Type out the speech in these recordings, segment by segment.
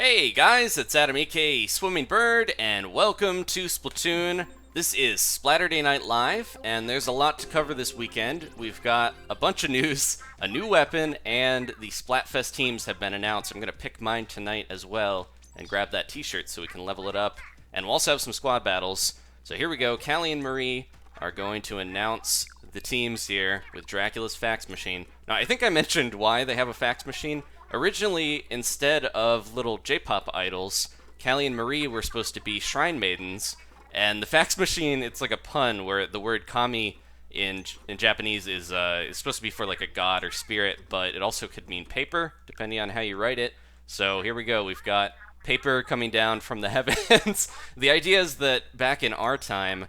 Hey guys, it's Adam aka Swimming Bird, and welcome to Splatoon. This is Splatterday Night Live, and there's a lot to cover this weekend. We've got a bunch of news, a new weapon, and the Splatfest teams have been announced. I'm going to pick mine tonight as well, and grab that t-shirt so we can level it up. And we'll also have some squad battles. So here we go, Callie and Marie are going to announce the teams here with Dracula's fax machine. Now, I think I mentioned why they have a fax machine. Originally, instead of little J-pop idols, Callie and Marie were supposed to be shrine maidens, and the fax machine, it's like a pun where the word kami in Japanese is supposed to be for like a god or spirit, but it also could mean paper, depending on how you write it. So here we go, we've got paper coming down from the heavens. The idea is that back in our time,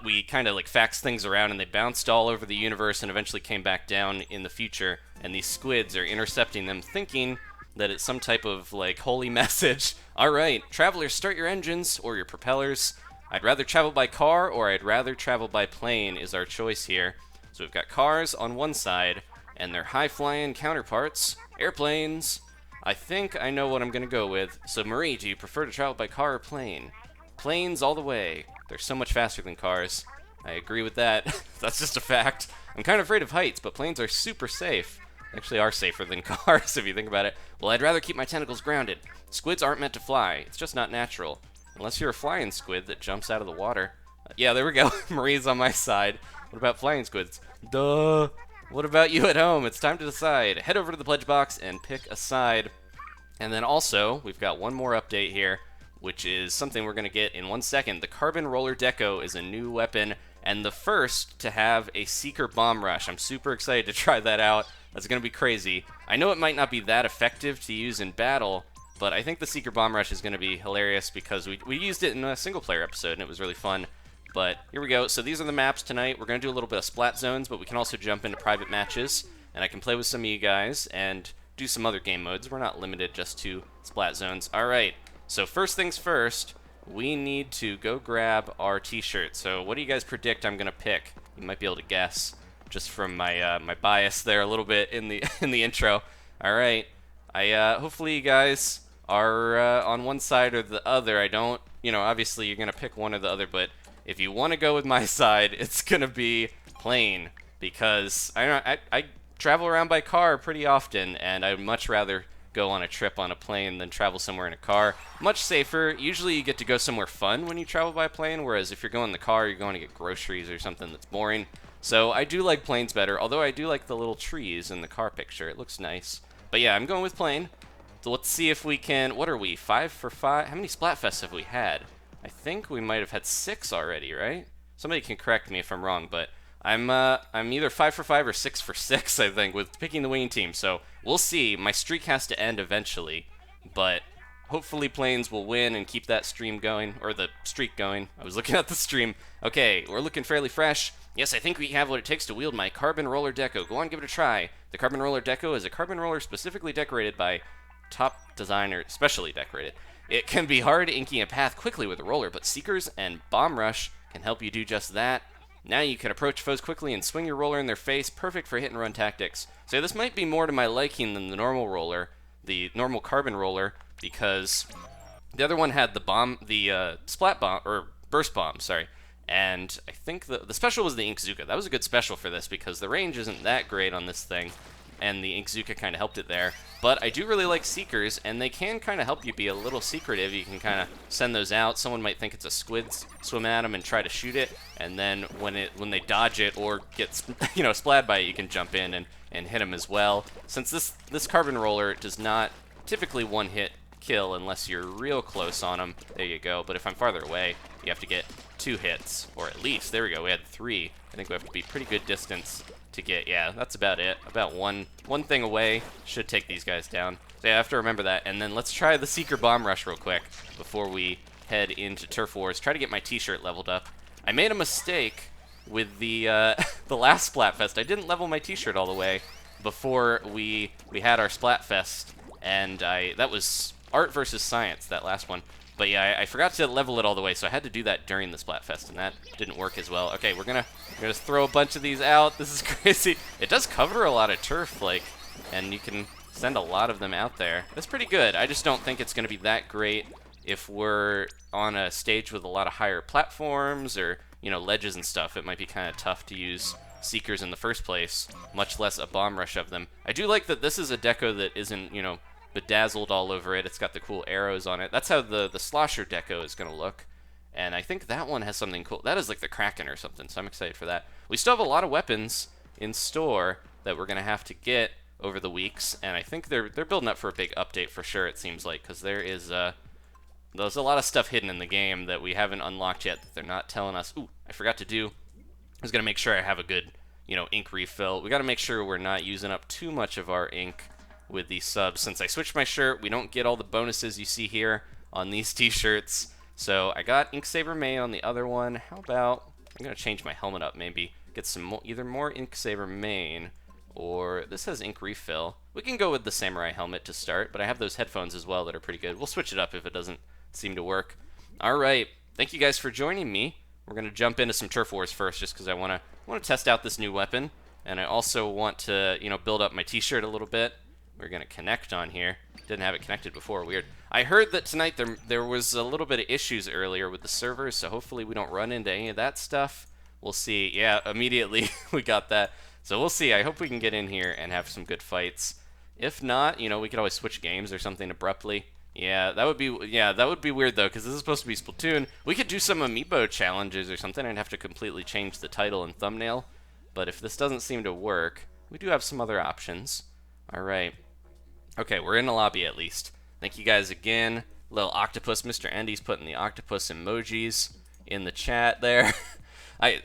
we kind of like faxed things around and they bounced all over the universe and eventually came back down in the future, and these squids are intercepting them thinking that it's some type of like holy message. Alright, travelers, start your engines or your propellers. I'd rather travel by car or I'd rather travel by plane is our choice here. So we've got cars on one side and their high-flying counterparts, airplanes. I think I know what I'm gonna go with. So Marie, do you prefer to travel by car or plane? Planes all the way. They're so much faster than cars. I agree with that. That's just a fact. I'm kind of afraid of heights, but planes are super safe. Actually are safer than cars if you think about it. Well, I'd rather keep my tentacles grounded. Squids aren't meant to fly. It's just not natural. Unless you're a flying squid that jumps out of the water. Yeah, there we go. Marie's on my side. What about flying squids? Duh. What about you at home? It's time to decide. Head over to the pledge box and pick a side. And then also, we've got one more update here, which is something we're going to get in 1 second. The Carbon Roller Deco is a new weapon, and the first to have a Seeker Bomb Rush. I'm super excited to try that out. That's going to be crazy. I know it might not be that effective to use in battle, but I think the Seeker Bomb Rush is going to be hilarious because we used it in a single-player episode, and it was really fun. But here we go. So these are the maps tonight. We're going to do a little bit of Splat Zones, but we can also jump into private matches, and I can play with some of you guys and do some other game modes. We're not limited just to Splat Zones. All right. So first things first, we need to go grab our t-shirt. So what do you guys predict I'm going to pick? You might be able to guess just from my my bias there a little bit in the in the intro. All right. Hopefully you guys are on one side or the other. I don't, obviously you're going to pick one or the other, but if you want to go with my side, it's going to be plane because I travel around by car pretty often, and I'd much rather go on a trip on a plane than travel somewhere in a car. Much safer. Usually you get to go somewhere fun when you travel by plane, whereas if you're going in the car, you're going to get groceries or something that's boring. So I do like planes better, although I do like the little trees in the car picture. It looks nice. But yeah, I'm going with plane. So let's see if we can... What are we? 5 for 5? How many Splatfests have we had? I think we might have had 6 already, right? Somebody can correct me if I'm wrong, but I'm either 5 for 5 or 6 for 6, I think, with picking the winning team. So we'll see. My streak has to end eventually, but hopefully planes will win and keep that stream going, or the streak going. I was looking at the stream. Okay, we're looking fairly fresh. Yes, I think we have what it takes to wield my Carbon Roller Deco. Go on, give it a try. The Carbon Roller Deco is a carbon roller specifically decorated by top designer, specially decorated. It can be hard inking a path quickly with a roller, but Seekers and Bomb Rush can help you do just that. Now you can approach foes quickly and swing your roller in their face, perfect for hit-and-run tactics. So this might be more to my liking than the normal roller, the normal carbon roller, because the other one had the splat bomb, or burst bomb, sorry. And I think the special was the Inkzooka. That was a good special for this because the range isn't that great on this thing, and the Inkzooka kind of helped it there. But I do really like Seekers, and they can kind of help you be a little secretive. You can kind of send those out. Someone might think it's a squid, swim at them and try to shoot it, and then when they dodge it or get splat by it, you can jump in and hit them as well. Since this carbon roller does not typically one-hit kill unless you're real close on them. There you go. But if I'm farther away, you have to get 2 hits, or at least, there we go, we had 3. I think we have to be pretty good distance to get, yeah, that's about it. About one thing away should take these guys down. So yeah, I have to remember that. And then let's try the Seeker Bomb Rush real quick before we head into Turf Wars. Try to get my t-shirt leveled up. I made a mistake with the the last Splatfest. I didn't level my t-shirt all the way before we had our Splatfest, and that was art versus science, that last one. But yeah, I forgot to level it all the way, so I had to do that during the Splatfest, and that didn't work as well. Okay, we're gonna throw a bunch of these out. This is crazy. It does cover a lot of turf, and you can send a lot of them out there. That's pretty good. I just don't think it's going to be that great if we're on a stage with a lot of higher platforms or, you know, ledges and stuff. It might be kind of tough to use Seekers in the first place, much less a bomb rush of them. I do like that this is a deco that isn't, you know, bedazzled all over it. It's got the cool arrows on it. That's how the Slosher deco is going to look. And I think that one has something cool. That is like the Kraken or something, so I'm excited for that. We still have a lot of weapons in store that we're going to have to get over the weeks, and I think they're building up for a big update for sure, it seems like, because there's a lot of stuff hidden in the game that we haven't unlocked yet that they're not telling us. Ooh, I forgot to do. I was going to make sure I have a good, you know, ink refill. We got to make sure we're not using up too much of our ink with these subs. Since I switched my shirt, we don't get all the bonuses you see here on these t-shirts. So I got Ink Saver Main on the other one. How about, I'm going to change my helmet up maybe. Get some more, either more Ink Saver Main, or this has ink refill. We can go with the Samurai helmet to start, but I have those headphones as well that are pretty good. We'll switch it up if it doesn't seem to work. All right, thank you guys for joining me. We're going to jump into some Turf Wars first just because I want to test out this new weapon, and I also want to, you know, build up my t-shirt a little bit. We're going to connect on here. Didn't have it connected before, weird. I heard that tonight there was a little bit of issues earlier with the servers, so hopefully we don't run into any of that stuff. We'll see. Yeah, immediately we got that. So we'll see. I hope we can get in here and have some good fights. If not, you know, we could always switch games or something abruptly. Yeah, that would be weird though, because this is supposed to be Splatoon. We could do some Amiibo challenges or something. I'd have to completely change the title and thumbnail. But if this doesn't seem to work, we do have some other options. All right. Okay, we're in the lobby at least. Thank you guys again. Little octopus, Mr. Endy's putting the octopus emojis in the chat there.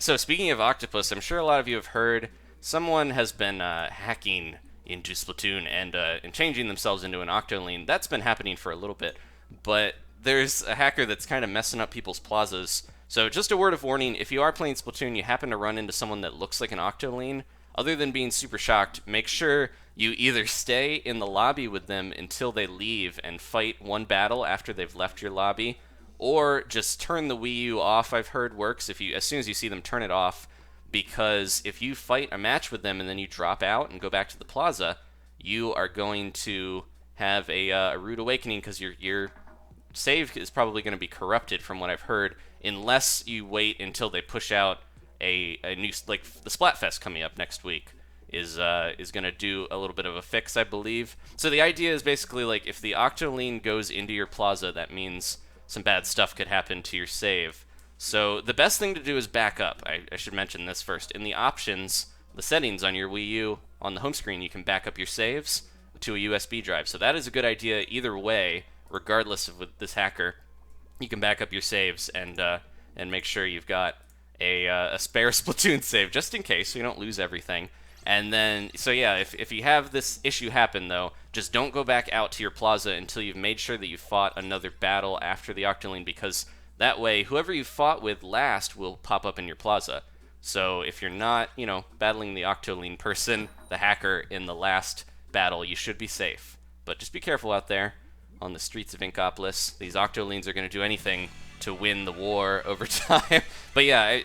So speaking of octopus, I'm sure a lot of you have heard someone has been hacking into Splatoon and changing themselves into an Octoling. That's been happening for a little bit, but there's a hacker that's kind of messing up people's plazas. So just a word of warning, if you are playing Splatoon, you happen to run into someone that looks like an Octoling, other than being super shocked, make sure you either stay in the lobby with them until they leave and fight one battle after they've left your lobby, or just turn the Wii U off. I've heard works as soon as you see them, turn it off, because if you fight a match with them and then you drop out and go back to the plaza, you are going to have a rude awakening, because your save is probably going to be corrupted from what I've heard, unless you wait until they push out a new, like the Splatfest coming up next week is going to do a little bit of a fix, I believe. So the idea is basically like if the Octoling goes into your plaza, that means some bad stuff could happen to your save. So the best thing to do is back up. I should mention this first. In the options, the settings on your Wii U, on the home screen, you can back up your saves to a USB drive. So that is a good idea either way, regardless of with this hacker. You can back up your saves and make sure you've got a spare Splatoon save, just in case, so you don't lose everything. And then, so yeah, if you have this issue happen, though, just don't go back out to your plaza until you've made sure that you fought another battle after the Octoling, because that way, whoever you fought with last will pop up in your plaza. So if you're not, you know, battling the Octoling person, the hacker, in the last battle, you should be safe. But just be careful out there on the streets of Inkopolis. These Octolings are going to do anything to win the war over time. But yeah,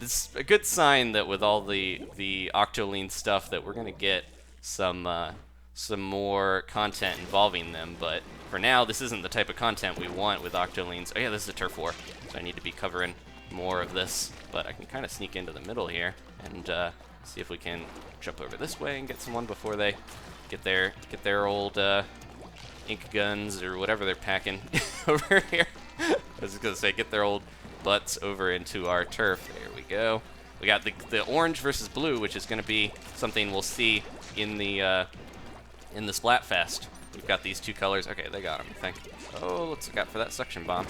it's a good sign that with all the Octoling stuff that we're going to get some more content involving them. But for now, this isn't the type of content we want with Octolings. Oh yeah, this is a Turf War, so I need to be covering more of this. But I can kind of sneak into the middle here and see if we can jump over this way and get someone before they get their old ink guns or whatever they're packing over here. I was just gonna say, get their old butts over into our turf. There we go. We got the orange versus blue, which is gonna be something we'll see in the Splatfest. We've got these two colors. Okay, they got them, I think. Oh, let's look out for that suction bomb.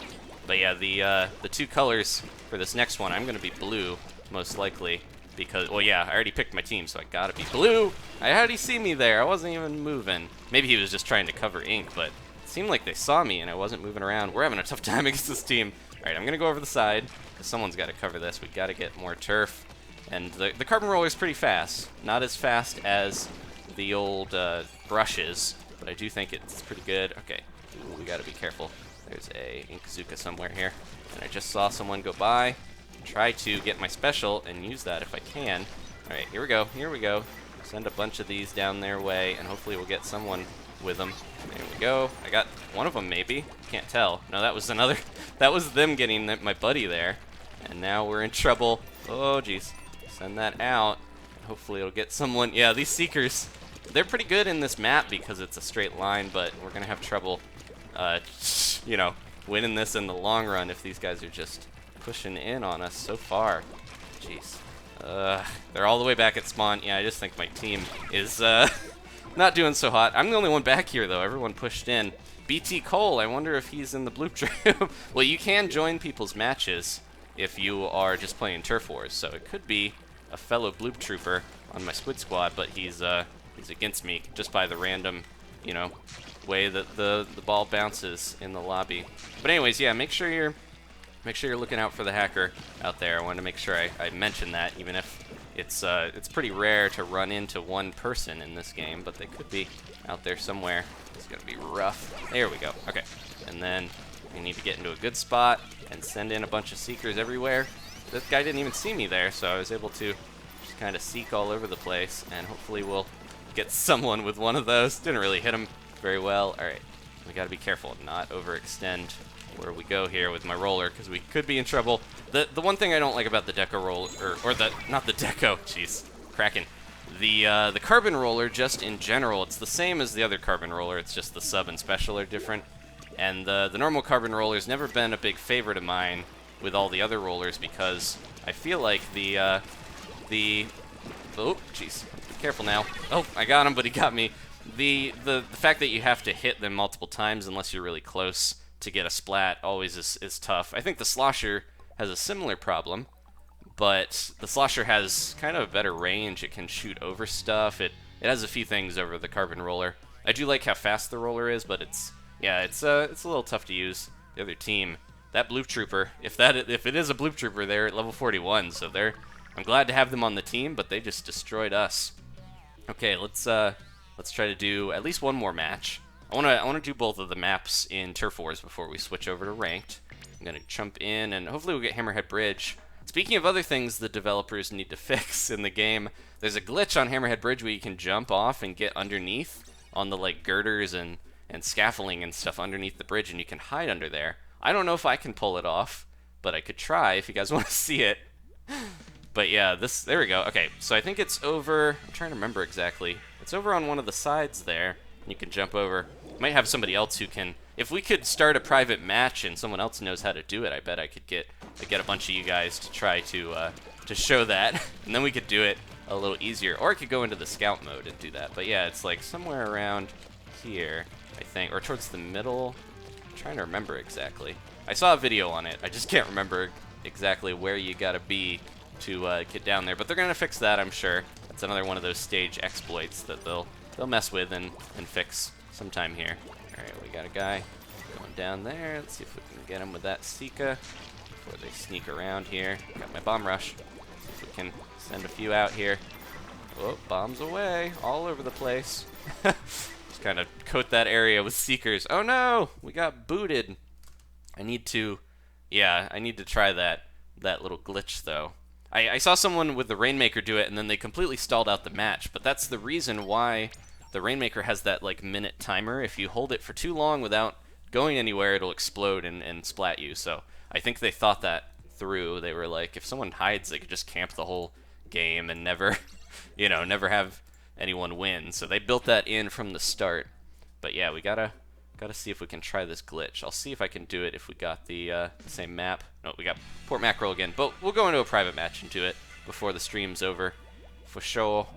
But yeah, the two colors for this next one, I'm gonna be blue, most likely, because, well, yeah, I already picked my team, so I gotta be blue. How did he see me there? I wasn't even moving. Maybe he was just trying to cover ink, but it seemed like they saw me and I wasn't moving around. We're having a tough time against this team. All right, I'm gonna go over the side, because someone's gotta cover this. We gotta get more turf. And the carbon roller is pretty fast. Not as fast as the old brushes, but I do think it's pretty good. Okay, ooh, we gotta be careful. There's a Inkzuka somewhere here, and I just saw someone go by. Try to get my special and use that if I can. All right, here we go. Here we go. Send a bunch of these down their way, and hopefully we'll get someone with them. There we go. I got one of them, maybe. Can't tell. No, that was another. That was them getting my buddy there. And now we're in trouble. Oh, jeez. Send that out. Hopefully it'll get someone. Yeah, these Seekers, they're pretty good in this map because it's a straight line, but we're going to have trouble, you know, winning this in the long run if these guys are just pushing in on us so far. Jeez. They're all the way back at spawn. Yeah, I just think my team is not doing so hot. I'm the only one back here, though. Everyone pushed in. BT Cole, I wonder if he's in the BLOOP troop. Well, you can join people's matches if you are just playing Turf Wars, so it could be a fellow BLOOP trooper on my Squid Squad, but he's against me just by the random, you know, way that the ball bounces in the lobby. But anyways, yeah, make sure you're looking out for the hacker out there. I wanted to make sure I mentioned that, even if it's pretty rare to run into one person in this game, but they could be out there somewhere. It's gonna be rough. There we go. Okay, and then we need to get into a good spot and send in a bunch of Seekers everywhere. This guy didn't even see me there, so I was able to just kind of seek all over the place, and hopefully we'll get someone with one of those. Didn't really hit him very well. All right, we got to be careful, not overextend where we go here with my roller, because we could be in trouble. The one thing I don't like about the Deco roller, or not the Deco, jeez, cracking. The carbon roller, just in general, it's the same as the other carbon roller. It's just the sub and special are different. And the normal carbon roller's never been a big favorite of mine with all the other rollers because I feel like the oh, jeez, be careful now. Oh, I got him, but he got me. The fact that you have to hit them multiple times unless you're really close to get a splat always is tough. I think the slosher has a similar problem, but the slosher has kind of a better range. It can shoot over stuff. It has a few things over the carbon roller. I do like how fast the roller is, but it's a little tough to use. The other team, that BLOOP trooper, if it is a BLOOP trooper, they're at level 41, so I'm glad to have them on the team, but they just destroyed us. Okay, let's try to do at least one more match. I wanna do both of the maps in Turf Wars before we switch over to ranked. I'm gonna jump in and hopefully we'll get Hammerhead Bridge. Speaking of other things the developers need to fix in the game, there's a glitch on Hammerhead Bridge where you can jump off and get underneath on the like girders and scaffolding and stuff underneath the bridge, and you can hide under there. I don't know if I can pull it off, but I could try if you guys want to see it. But yeah, there we go. Okay, so I think it's over, I'm trying to remember exactly. It's over on one of the sides there, and you can jump over. Might have somebody else who can, if we could start a private match and someone else knows how to do it, I bet I could get a bunch of you guys to try to show that, and then we could do it a little easier. Or I could go into the scout mode and do that. But yeah, it's like somewhere around here, I think, or towards the middle. I'm trying to remember exactly. I saw a video on it. I just can't remember exactly where you gotta be to get down there. But they're gonna fix that, I'm sure. That's another one of those stage exploits that they'll mess with and fix sometime here. All right, we got a guy going down there. Let's see if we can get him with that Sika before they sneak around here. Got my bomb rush. See if we can send a few out here. Oh, bombs away all over the place. Just kind of coat that area with Seekers. Oh no, we got booted. I need to try that little glitch though. I saw someone with the Rainmaker do it, and then they completely stalled out the match. But that's the reason why the Rainmaker has that like minute timer. If you hold it for too long without going anywhere, it'll explode and splat you. So I think they thought that through. They were like, if someone hides, they could just camp the whole game and never, never have anyone win. So they built that in from the start. But yeah, we gotta see if we can try this glitch. I'll see if I can do it if we got the same map. No, we got Port Mackerel again. But we'll go into a private match and do it before the stream's over, for sure.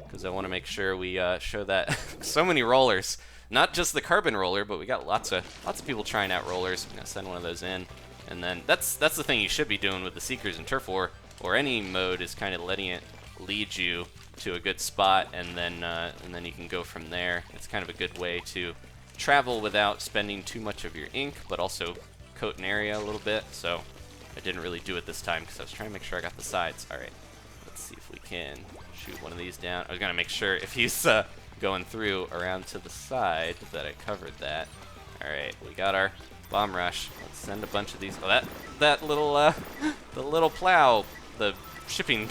Because I want to make sure we show that. So many rollers, not just the carbon roller, but we got lots of people trying out rollers. I'm gonna send one of those in, and then that's the thing you should be doing with the Seekers in Turf War or any mode, is kind of letting it lead you to a good spot, and then you can go from there. It's kind of a good way to travel without spending too much of your ink, but also coat an area a little bit. So I didn't really do it this time because I was trying to make sure I got the sides. All right, let's see if we can shoot one of these down. I was gonna make sure if he's going through around to the side that I covered that. All right, we got our bomb rush. Let's send a bunch of these. Oh, that little the little plow, the shipping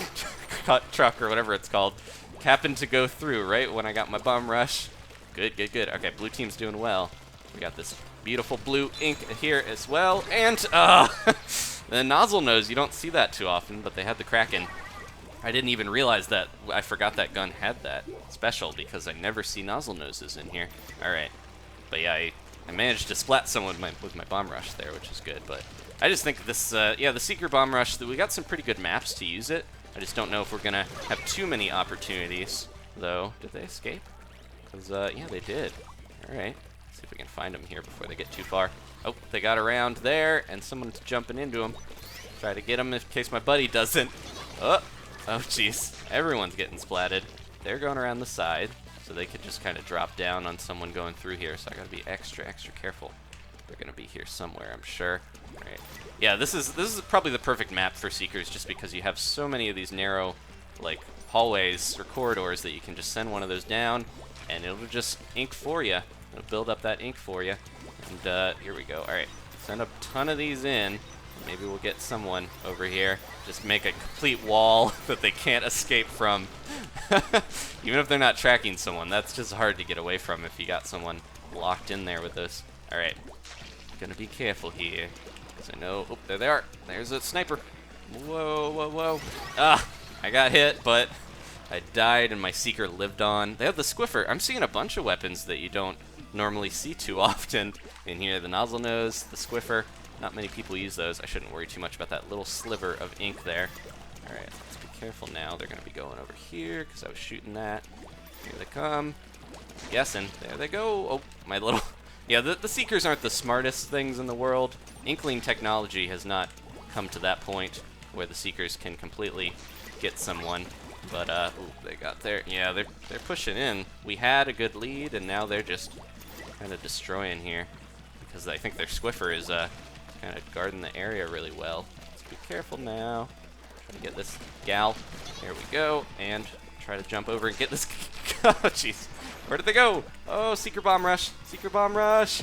truck or whatever it's called, happened to go through right when I got my bomb rush. Good, good, good. Okay, blue team's doing well. We got this beautiful blue ink here as well. And, the nozzle nose, you don't see that too often, but they had the Kraken. I didn't even realize that. I forgot that gun had that special because I never see nozzle noses in here. All right. But yeah, I managed to splat someone with my bomb rush there, which is good. But I just think this, yeah, the Seeker bomb rush, we got some pretty good maps to use it. I just don't know if we're going to have too many opportunities, though. Did they escape? Because, yeah, they did. All right. See if we can find them here before they get too far. Oh, they got around there, and someone's jumping into them. Try to get them in case my buddy doesn't. Oh, jeez. Everyone's getting splatted. They're going around the side, so they could just kind of drop down on someone going through here, so I gotta be extra, extra careful. They're gonna be here somewhere, I'm sure. All right. Yeah, this is probably the perfect map for Seekers, just because you have so many of these narrow, like, hallways or corridors that you can just send one of those down, and it'll just ink for you. It'll build up that ink for you. And here we go. All right, send a ton of these in. Maybe we'll get someone over here. Just make a complete wall that they can't escape from. Even if they're not tracking someone, that's just hard to get away from if you got someone locked in there with those. All right, gonna be careful here. Because I know, oh, there they are. There's a sniper. Whoa, whoa, whoa. Ah, I got hit, but I died and my Seeker lived on. They have the Squiffer. I'm seeing a bunch of weapons that you don't normally see too often in here. The nozzle nose, the Squiffer. Not many people use those. I shouldn't worry too much about that little sliver of ink there. All right, let's be careful now. They're going to be going over here because I was shooting that. Here they come. I'm guessing. There they go. Oh, my little... Yeah, the Seekers aren't the smartest things in the world. Inkling technology has not come to that point where the Seekers can completely get someone. But, ooh, they got there. Yeah, they're pushing in. We had a good lead, and now they're just kind of destroying here. Because I think their Squiffer is kind of guarding the area really well. Let's be careful now. Try to get this gal. There we go. And try to jump over and get this... Oh, jeez. Where did they go? Oh, Seeker Bomb Rush. Seeker Bomb Rush.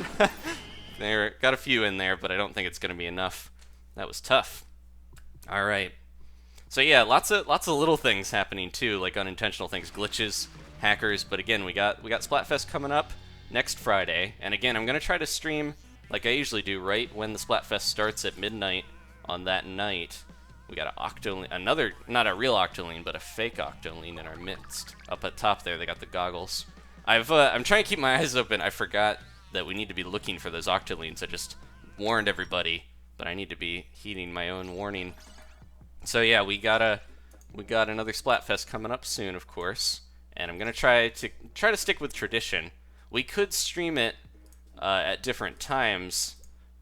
There, got a few in there, but I don't think it's going to be enough. That was tough. All right. So yeah, lots of little things happening too, like unintentional things, glitches, hackers. But again, we got Splatfest coming up next Friday, and again, I'm gonna try to stream like I usually do, right when the Splatfest starts at midnight on that night. We got another, not a real Octoline, but a fake Octoline in our midst. Up at top there, they got the goggles. I'm trying to keep my eyes open. I forgot that we need to be looking for those Octolines. I just warned everybody, but I need to be heeding my own warning. So yeah, we got another Splatfest coming up soon, of course, and I'm gonna try to stick with tradition. We could stream it at different times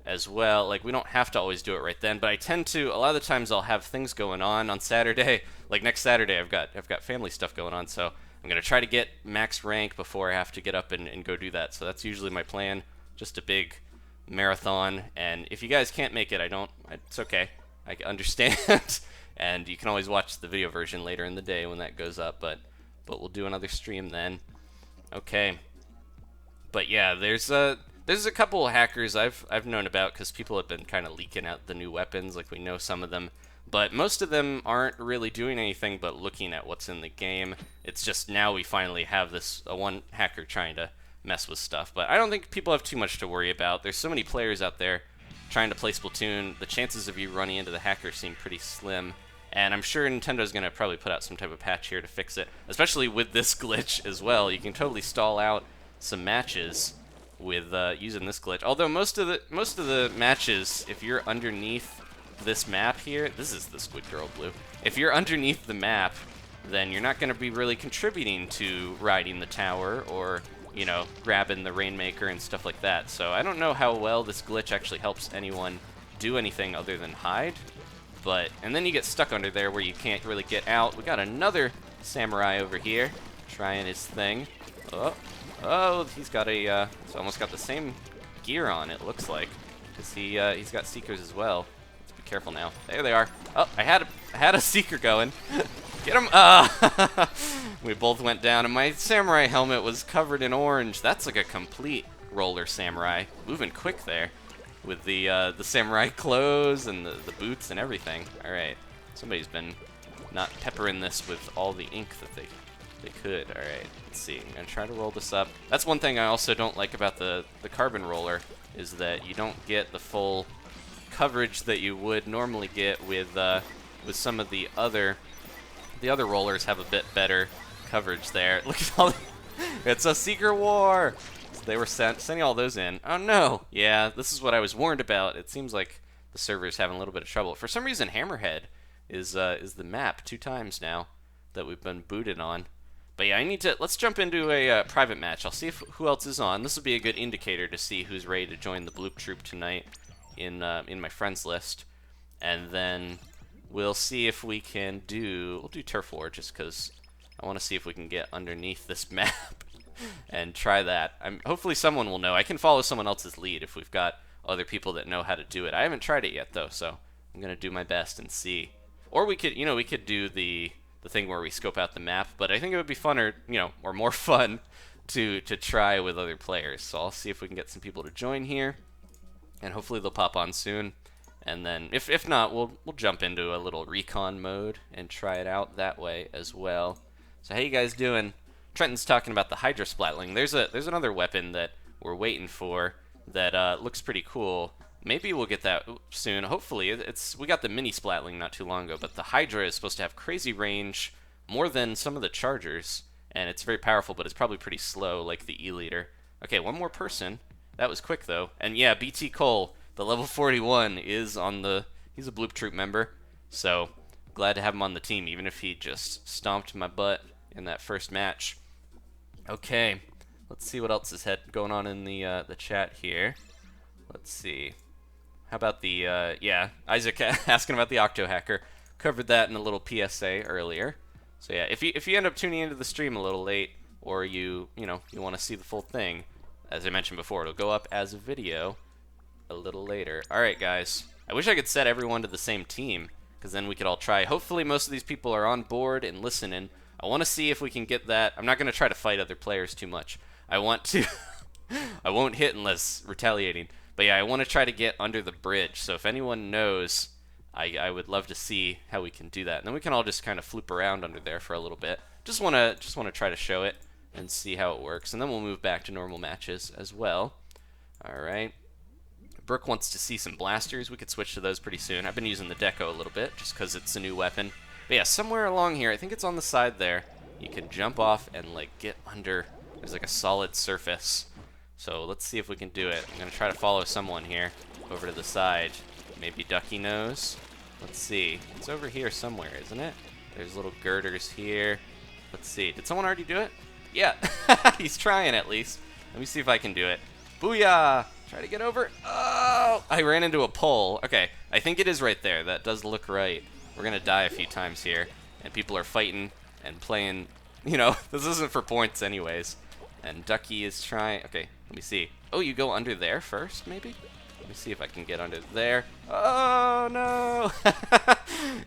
as well. Like, we don't have to always do it right then, but I tend to. A lot of the times I'll have things going on Saturday. Like next Saturday, I've got family stuff going on, so I'm gonna try to get max rank before I have to get up and go do that. So that's usually my plan. Just a big marathon, and if you guys can't make it, it's okay. I understand. And you can always watch the video version later in the day when that goes up, but we'll do another stream then. Okay. But yeah, there's a couple of hackers I've known about because people have been kind of leaking out the new weapons, like we know some of them, but most of them aren't really doing anything but looking at what's in the game. It's just now we finally have this one hacker trying to mess with stuff, but I don't think people have too much to worry about. There's so many players out there trying to play Splatoon. The chances of you running into the hacker seem pretty slim, and I'm sure Nintendo's going to probably put out some type of patch here to fix it, especially with this glitch as well. You can totally stall out some matches with using this glitch. Although most of the matches, if you're underneath this map here, this is the Squid Girl Blue. If you're underneath the map, then you're not going to be really contributing to riding the tower or, you know, grabbing the Rainmaker and stuff like that. So I don't know how well this glitch actually helps anyone do anything other than hide. And then you get stuck under there where you can't really get out. We got another samurai over here trying his thing. Oh, he's got he's almost got the same gear on, it looks like. Because he's got Seekers as well. Let's be careful now. There they are. Oh, I had a Seeker going. Get him! We both went down, and my samurai helmet was covered in orange. That's like a complete roller samurai. Moving quick there. With the samurai clothes and the boots and everything. All right, somebody's been not peppering this with all the ink that they They could. All right, let's see. I'm gonna try to roll this up. That's one thing I also don't like about the carbon roller, is that you don't get the full coverage that you would normally get with some of the other rollers. Have a bit better coverage there. Look at all. It's a secret war. So they were sending all those in. Oh no. Yeah, this is what I was warned about. It seems like the server's having a little bit of trouble. For some reason, Hammerhead is the map 2 times now that we've been booted on. But yeah, let's jump into a private match. I'll see who else is on. This will be a good indicator to see who's ready to join the BLOOP troop tonight in my friends list. And then we'll see if we can we'll do Turf War just because I want to see if we can get underneath this map and try that. Hopefully someone will know. I can follow someone else's lead if we've got other people that know how to do it. I haven't tried it yet though, so I'm going to do my best and see. Or we could do the thing where we scope out the map, but I think it would be funner, or more fun to try with other players. So I'll see if we can get some people to join here, and hopefully they'll pop on soon. And then if not, we'll jump into a little recon mode and try it out that way as well. So how you guys doing? Trenton's talking about the Hydra Splatling. There's another weapon that we're waiting for that looks pretty cool. Maybe we'll get that soon. Hopefully, we got the mini Splatling not too long ago, but the Hydra is supposed to have crazy range, more than some of the Chargers, and it's very powerful, but it's probably pretty slow, like the E-Liter. Okay, one more person. That was quick though. And yeah, BT Cole, the level 41, is he's a BLOOP troop member, so glad to have him on the team, even if he just stomped my butt in that first match. Okay, let's see what else is going on in the chat here. Let's see. How about the, yeah, Isaac asking about the Octo Hacker. Covered that in a little PSA earlier. So yeah, if you end up tuning into the stream a little late, or you want to see the full thing, as I mentioned before, it'll go up as a video a little later. Alright guys, I wish I could set everyone to the same team, because then we could all try. Hopefully most of these people are on board and listening. I want to see if we can get that. I'm not going to try to fight other players too much. I want to... I won't hit unless retaliating. But yeah, I want to try to get under the bridge. So if anyone knows, I would love to see how we can do that. And then we can all just kind of floop around under there for a little bit. Just want to try to show it and see how it works. And then we'll move back to normal matches as well. All right. Brooke wants to see some blasters. We could switch to those pretty soon. I've been using the Deco a little bit just because it's a new weapon. But yeah, somewhere along here, I think it's on the side there, you can jump off and like get under. There's like a solid surface. So let's see if we can do it. I'm going to try to follow someone here over to the side. Maybe Ducky knows. Let's see. It's over here somewhere, isn't it? There's little girders here. Let's see. Did someone already do it? Yeah. He's trying at least. Let me see if I can do it. Booyah! Try to get over. Oh! I ran into a pole. Okay. I think it is right there. That does look right. We're going to die a few times here. And people are fighting and playing. This isn't for points anyways. And Ducky is trying. Okay, let me see. Oh, you go under there first, maybe? Let me see if I can get under there. Oh, no!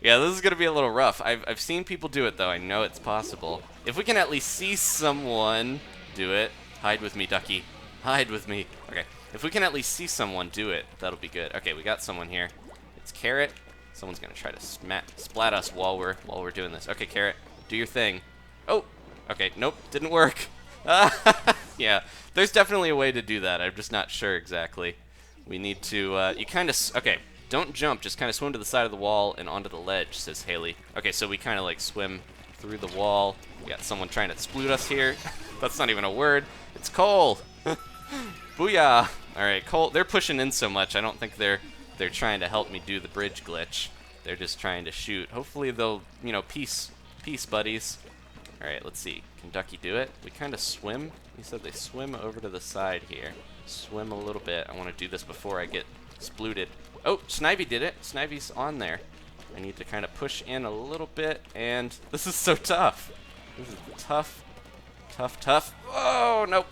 Yeah, this is going to be a little rough. I've seen people do it, though. I know it's possible. If we can at least see someone do it. Hide with me, Ducky. Hide with me. Okay, if we can at least see someone do it, that'll be good. Okay, we got someone here. It's Carrot. Someone's going to try to splat us while we're doing this. Okay, Carrot, do your thing. Oh, okay, nope, didn't work. Yeah, there's definitely a way to do that. I'm just not sure exactly. We need to, you kind of, okay, don't jump, just kind of swim to the side of the wall and onto the ledge, says Haley. Okay, so we kind of like swim through the wall. We got someone trying to sploot us here. That's not even a word. It's Cole. Booyah. All right, Cole, they're pushing in so much. I don't think they're trying to help me do the bridge glitch. They're just trying to shoot. Hopefully they'll, peace buddies. All right, let's see. Can Ducky do it? We kind of swim. He said they swim over to the side here. Swim a little bit. I want to do this before I get splooted. Oh, Snivy did it. Snivy's on there. I need to kind of push in a little bit, and this is so tough. This is tough. Tough. Oh, nope.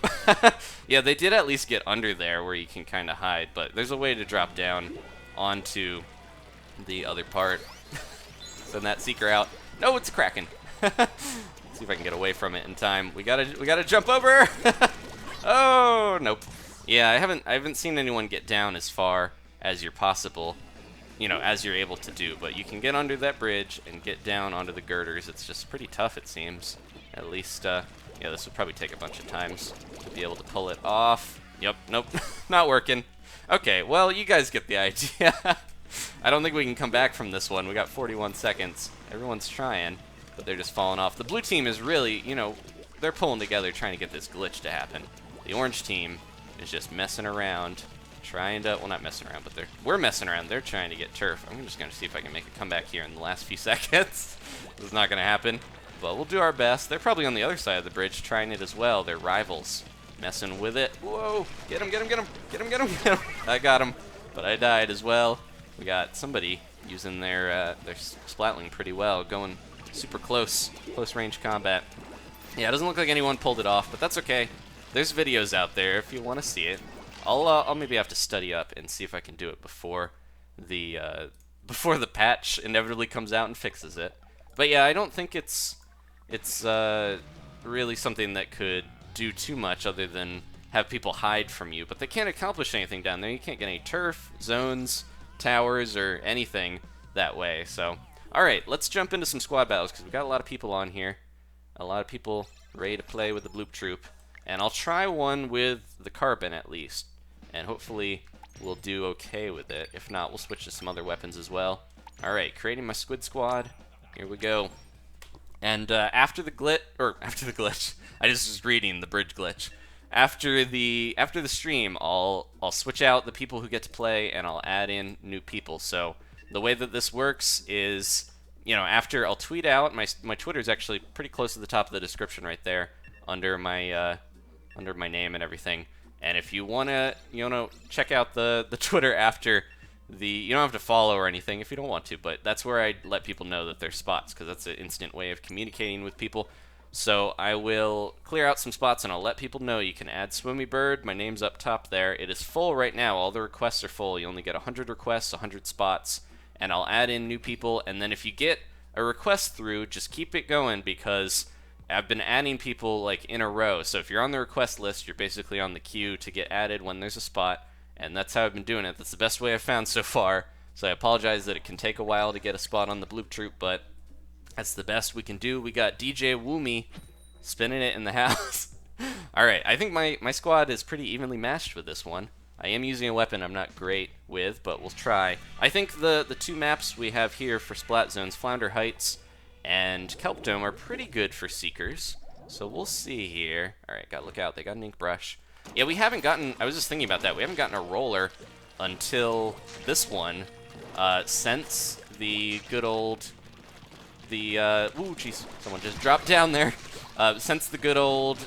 Yeah, they did at least get under there where you can kind of hide, but there's a way to drop down onto the other part. Send that seeker out. No, it's cracking. See if I can get away from it in time. We gotta jump over. Oh, nope. Yeah, I haven't seen anyone get down as far as you're possible, as you're able to do, but you can get under that bridge and get down onto the girders. It's just pretty tough, it seems. At least, yeah, this would probably take a bunch of times to be able to pull it off. Yep, nope, not working. Okay, well, you guys get the idea. I don't think we can come back from this one. We got 41 seconds. Everyone's trying, but they're just falling off. The blue team is really, you know, they're pulling together trying to get this glitch to happen. The orange team is just messing around, trying to, well, not messing around, but we're messing around. They're trying to get turf. I'm just going to see if I can make a comeback here in the last few seconds. This is not going to happen, but we'll do our best. They're probably on the other side of the bridge trying it as well. They're rivals, messing with it. Whoa, get him, get him, get him, get him, get him, get him. I got him, but I died as well. We got somebody using their Splatling pretty well, going super close range combat. Yeah, it doesn't look like anyone pulled it off, but that's okay. There's videos out there if you want to see it. I'll maybe have to study up and see if I can do it before the patch inevitably comes out and fixes it. But yeah, I don't think it's really something that could do too much other than have people hide from you. But they can't accomplish anything down there. You can't get any turf, zones, towers, or anything that way. So, all right, let's jump into some squad battles because we've got a lot of people on here. A lot of people ready to play with the BLOOP troop. And I'll try one with the carbon at least. And hopefully we'll do okay with it. If not, we'll switch to some other weapons as well. Alright, creating my squid squad. Here we go. And after the glitch, I just was reading the bridge glitch. After the stream, I'll switch out the people who get to play and I'll add in new people. So the way that this works is, you know, after I'll tweet out, my Twitter is actually pretty close to the top of the description right there, under my name and everything. And if you wanna, check out the Twitter after you don't have to follow or anything if you don't want to, but that's where I let people know that there's spots, because that's an instant way of communicating with people. So I will clear out some spots and I'll let people know you can add Swimmy Bird. My name's up top there. It is full right now. All the requests are full. You only get 100 requests, 100 spots, and I'll add in new people. And then if you get a request through, just keep it going, because I've been adding people like in a row. So if you're on the request list, you're basically on the queue to get added when there's a spot, and that's how I've been doing it. That's the best way I've found so far. So I apologize that it can take a while to get a spot on the BLOOP troop, but that's the best we can do. We got DJ Woomy spinning it in the house. Alright, I think my squad is pretty evenly matched with this one. I am using a weapon I'm not great with, but we'll try. I think the two maps we have here for Splat Zones, Flounder Heights and Kelp Dome, are pretty good for Seekers. So we'll see here. Alright, gotta look out. They got an ink brush. Yeah, we haven't gotten, I was just thinking about that, we haven't gotten a roller until this one, since the good old, ooh, jeez, someone just dropped down there. Since the good old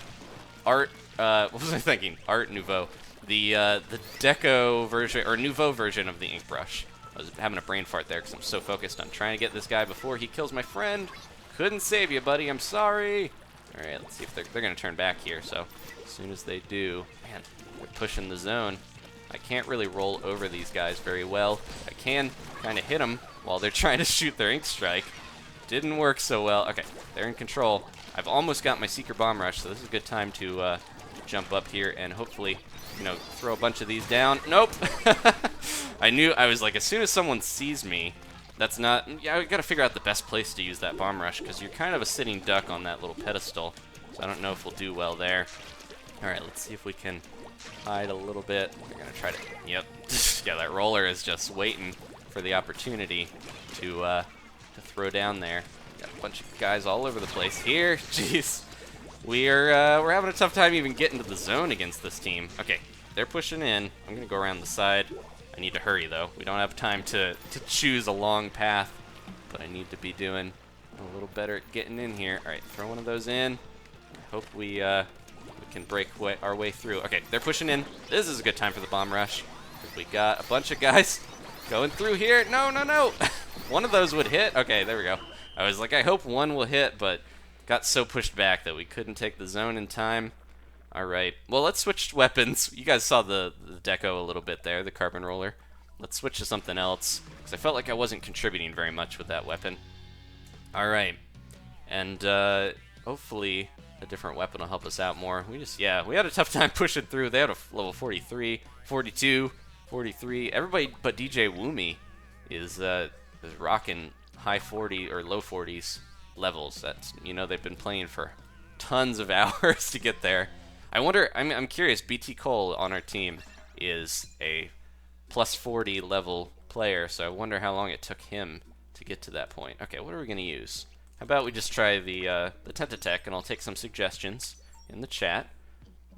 Art, what was I thinking? Art Nouveau. The Deco version, or Nouveau version of the ink brush. I was having a brain fart there because I'm so focused on trying to get this guy before he kills my friend. Couldn't save you, buddy. I'm sorry. All right, let's see if they're going to turn back here. So as soon as they do, man, they're pushing the zone. I can't really roll over these guys very well. I can kind of hit them while they're trying to shoot their ink strike. Didn't work so well. Okay, they're in control. I've almost got my Seeker Bomb Rush, so this is a good time to jump up here and hopefully, throw a bunch of these down. Nope. I was like, as soon as someone sees me, that's not, I gotta figure out the best place to use that Bomb Rush, because you're kind of a sitting duck on that little pedestal, so I don't know if we'll do well there. Alright, let's see if we can hide a little bit. We're gonna try to, yep. Yeah, that roller is just waiting for the opportunity to throw down there. Got a bunch of guys all over the place here. Jeez. We're having a tough time even getting to the zone against this team. Okay, they're pushing in. I'm gonna go around the side. I need to hurry though. We don't have time to choose a long path, but I need to be doing a little better at getting in here. All right, throw one of those in. I hope we can break our way through. Okay, they're pushing in. This is a good time for the bomb rush, because we got a bunch of guys going through here. No, no, no. One of those would hit. Okay, there we go. I was like, I hope one will hit, but got so pushed back that we couldn't take the zone in time. Alright, well, let's switch weapons. You guys saw the Deco a little bit there, the carbon roller. Let's switch to something else, because I felt like I wasn't contributing very much with that weapon. Alright, and hopefully a different weapon will help us out more. We had a tough time pushing through. They had a level 43, 42, 43. Everybody but DJ Woomy is rocking high 40 or low 40s levels. That's, they've been playing for tons of hours to get there. I wonder, I'm curious, BT Cole on our team is a plus 40 level player, so I wonder how long it took him to get to that point. Okay, what are we going to use? How about we just try the Tentatech, and I'll take some suggestions in the chat.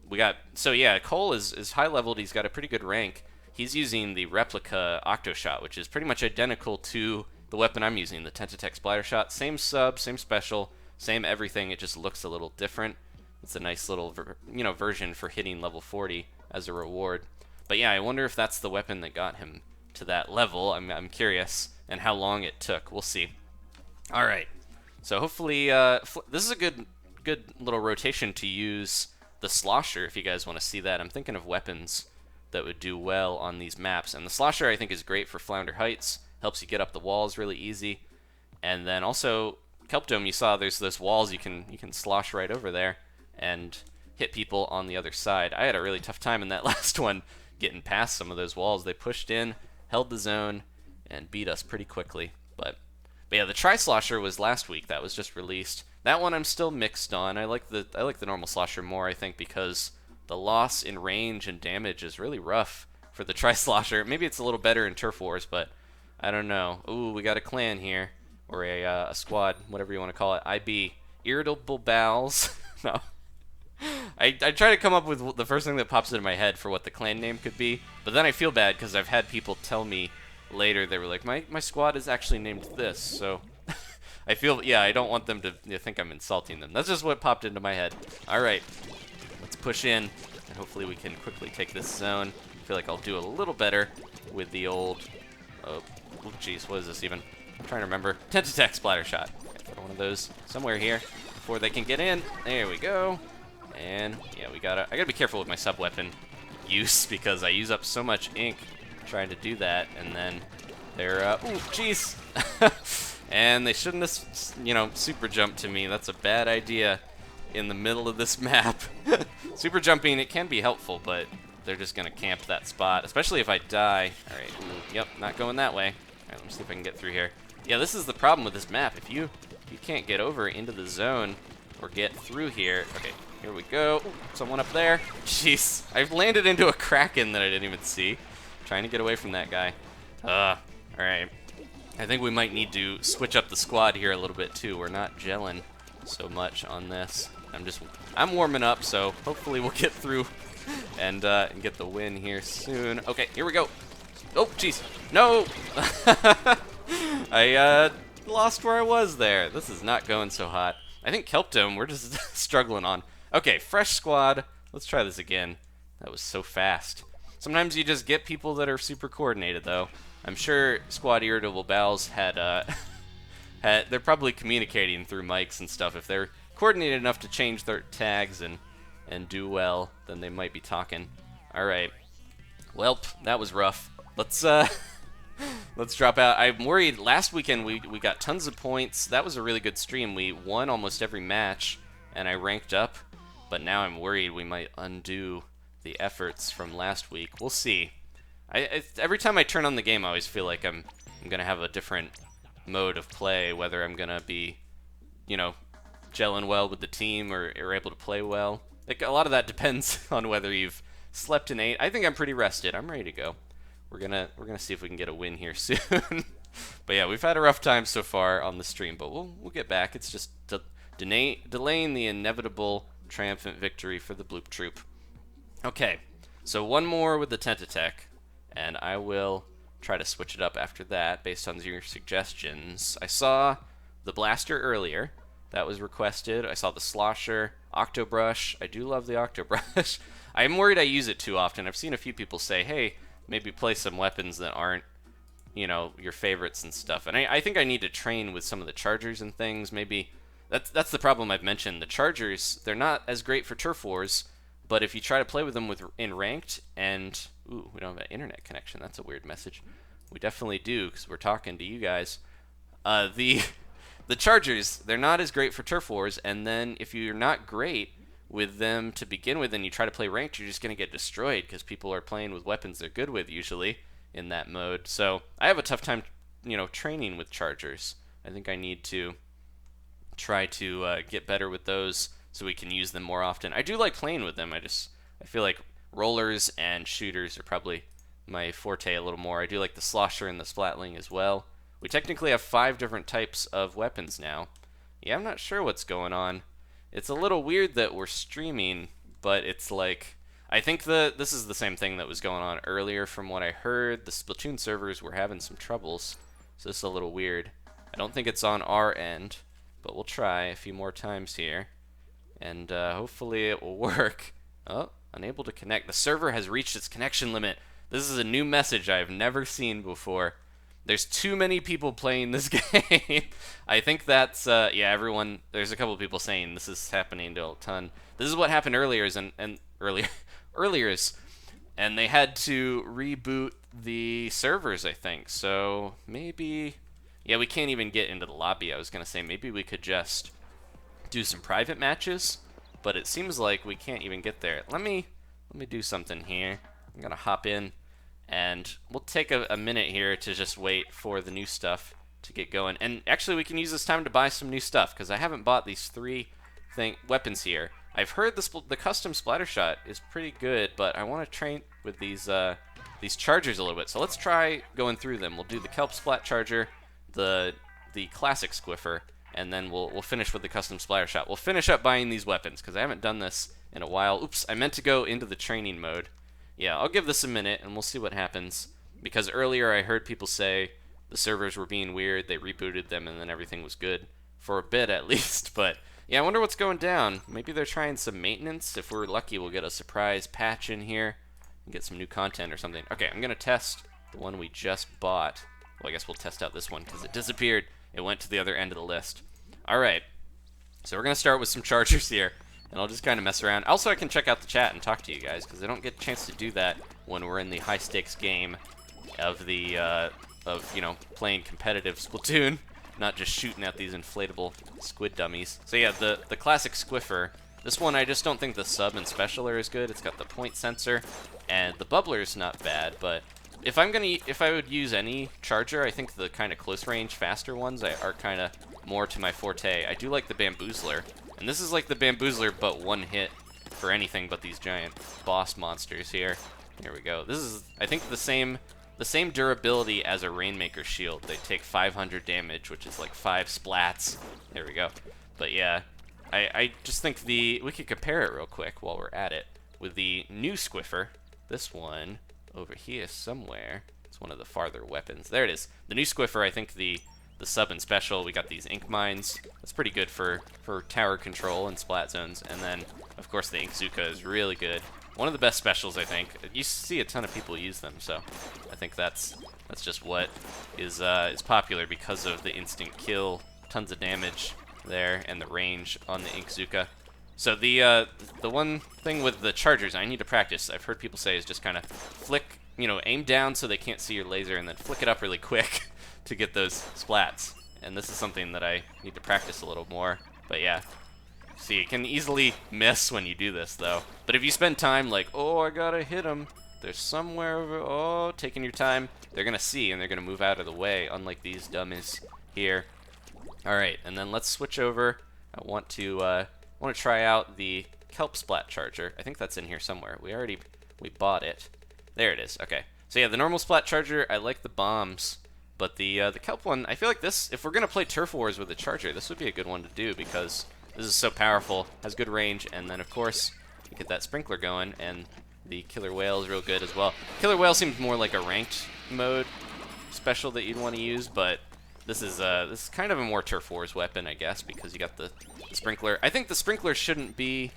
We got, so yeah, Cole is high leveled, he's got a pretty good rank. He's using the replica Octoshot, which is pretty much identical to the weapon I'm using, the Tentatech Splattershot. Same sub, same special, same everything, it just looks a little different. It's a nice little version for hitting level 40 as a reward. But yeah, I wonder if that's the weapon that got him to that level. I'm curious, and how long it took. We'll see. All right. So hopefully, this is a good little rotation to use the Slosher if you guys want to see that. I'm thinking of weapons that would do well on these maps, and the Slosher I think is great for Flounder Heights. Helps you get up the walls really easy, and then also Kelp Dome. You saw there's those walls you can slosh right over there and hit people on the other side. I had a really tough time in that last one getting past some of those walls. They pushed in, held the zone, and beat us pretty quickly. But yeah, the Tri-Slosher was last week. That was just released. That one I'm still mixed on. I like the normal Slosher more, I think, because the loss in range and damage is really rough for the Tri-Slosher. Maybe it's a little better in Turf Wars, but I don't know. Ooh, we got a clan here, or a squad, whatever you want to call it. IB, Irritable Bowels. No. I try to come up with the first thing that pops into my head for what the clan name could be, but then I feel bad because I've had people tell me later, they were like, my squad is actually named this, so I feel, yeah, I don't want them to think I'm insulting them. That's just what popped into my head. Alright, let's push in, and hopefully we can quickly take this zone. I feel like I'll do a little better with the old, oh jeez, what is this even? I'm trying to remember. Tentatech Splattershot. Throw one of those somewhere here before they can get in. There we go. And yeah, I gotta be careful with my sub-weapon use because I use up so much ink trying to do that, and then they're, ooh, jeez. And they shouldn't have, super jumped to me. That's a bad idea in the middle of this map. Super jumping, it can be helpful, but they're just gonna camp that spot, especially if I die. All right, yep, not going that way. All right, let me see if I can get through here. Yeah, this is the problem with this map. If you can't get over into the zone or get through here, okay. Here we go. Ooh, someone up there. Jeez. I've landed into a Kraken that I didn't even see. Trying to get away from that guy. Alright. I think we might need to switch up the squad here a little bit too. We're not gelling so much on this. I'm warming up, so hopefully we'll get through and get the win here soon. Okay, here we go. Oh, jeez. No! I lost where I was there. This is not going so hot. I think Kelp Dome, we're just struggling on. Okay, fresh squad. Let's try this again. That was so fast. Sometimes you just get people that are super coordinated, though. I'm sure Squad Irritable Bowels had, they're probably communicating through mics and stuff. If they're coordinated enough to change their tags and do well, then they might be talking. Alright. Welp, that was rough. Let's drop out. I'm worried. Last weekend we got tons of points. That was a really good stream. We won almost every match, and I ranked up. But now I'm worried we might undo the efforts from last week. We'll see. Every time I turn on the game, I always feel like I'm gonna have a different mode of play. Whether I'm gonna be, gelling well with the team or able to play well. Like, a lot of that depends on whether you've slept in 8. I think I'm pretty rested. I'm ready to go. We're gonna see if we can get a win here soon. But yeah, we've had a rough time so far on the stream, but we'll get back. It's just delaying the inevitable triumphant victory for the Bloop Troop. Okay, so one more with the Tentatech, and I will try to switch it up after that based on your suggestions. I saw the Blaster earlier. That was requested. I saw the Slosher, Octobrush. I do love the Octobrush. I'm worried I use it too often. I've seen a few people say, hey, maybe play some weapons that aren't, your favorites and stuff. And I think I need to train with some of the chargers and things. Maybe that's the problem I've mentioned. The chargers, they're not as great for Turf Wars, but if you try to play with them in ranked, and ooh, we don't have an internet connection. That's a weird message. We definitely do because we're talking to you guys. The chargers, they're not as great for Turf Wars, and then if you're not great with them to begin with and you try to play ranked, you're just going to get destroyed because people are playing with weapons they're good with usually in that mode. So I have a tough time, training with chargers. I think I need to try to get better with those so we can use them more often. I do like playing with them. I feel like rollers and shooters are probably my forte a little more. I do like the slosher and the splatling as well. We technically have 5 different types of weapons now. Yeah, I'm not sure what's going on. It's a little weird that we're streaming, but it's like, I think this is the same thing that was going on earlier from what I heard. The Splatoon servers were having some troubles, so this is a little weird. I don't think it's on our end, but we'll try a few more times here, and hopefully it will work. Oh, unable to connect. The server has reached its connection limit. This is a new message I've never seen before. There's too many people playing this game. I think that's, yeah, everyone, there's a couple of people saying this is happening to a ton. This is what happened earlier, and they had to reboot the servers, I think. So maybe, yeah, we can't even get into the lobby. I was going to say maybe we could just do some private matches, but it seems like we can't even get there. Let me do something here. I'm going to hop in. And we'll take a minute here to just wait for the new stuff to get going. And actually, we can use this time to buy some new stuff, because I haven't bought these 3 weapons here. I've heard the custom splatter shot is pretty good, but I want to train with these chargers a little bit. So let's try going through them. We'll do the Kelp splat charger, the classic squiffer, and then we'll finish with the custom splatter shot. We'll finish up buying these weapons, because I haven't done this in a while. Oops, I meant to go into the training mode. Yeah, I'll give this a minute and we'll see what happens, because earlier I heard people say the servers were being weird, they rebooted them, and then everything was good for a bit at least. But yeah, I wonder what's going down. Maybe they're trying some maintenance. If we're lucky, we'll get a surprise patch in here and get some new content or something. Okay, I'm gonna test the one we just bought. Well, I guess we'll test out this one because it disappeared. It went to the other end of the list. Alright, so we're gonna start with some chargers here, and I'll just kind of mess around. Also, I can check out the chat and talk to you guys, because I don't get a chance to do that when we're in the high-stakes game of you know, playing competitive Splatoon, not just shooting at these inflatable squid dummies. So yeah, the classic squiffer. This one, I just don't think the sub and special are as good. It's got the point sensor, and the bubbler's not bad, but if I would use any charger, I think the kind of close-range, faster ones are kind of more to my forte. I do like the bamboozler. And this is like the bamboozler, but one hit for anything but these giant boss monsters here. Here we go. This is, I think, the same durability as a Rainmaker shield. They take 500 damage, which is like 5 splats. There we go. But yeah, I just think we could compare it real quick while we're at it with the new squiffer. This one over here somewhere. It's one of the farther weapons. There it is. The new squiffer, I think the sub and special, we got these ink mines. That's pretty good for tower control and splat zones. And then, of course, the Inkzuka is really good. One of the best specials, I think. You see a ton of people use them, so I think that's just what is popular because of the instant kill, tons of damage there, and the range on the Inkzuka. So the one thing with the chargers I need to practice, I've heard people say, is just kind of flick, you know, aim down so they can't see your laser, and then flick it up really quick to get those splats. And this is something that I need to practice a little more. But yeah, see, you can easily miss when you do this, though. But if you spend time like, oh, I gotta hit him, there's somewhere over, oh, taking your time, they're gonna see and they're gonna move out of the way, unlike these dummies here. Alright, and then let's switch over. I want to try out the Kelp Splat Charger. I think that's in here somewhere. We bought it. There it is. Okay. So yeah, the normal Splat Charger, I like the bombs, but the Kelp one, I feel like this, if we're gonna play Turf Wars with the Charger, this would be a good one to do because this is so powerful, has good range, and then of course you get that sprinkler going, and the Killer Whale is real good as well. Killer Whale seems more like a ranked mode special that you'd want to use, but this is kind of a more Turf Wars weapon, I guess, because you got the sprinkler. I think the sprinkler shouldn't be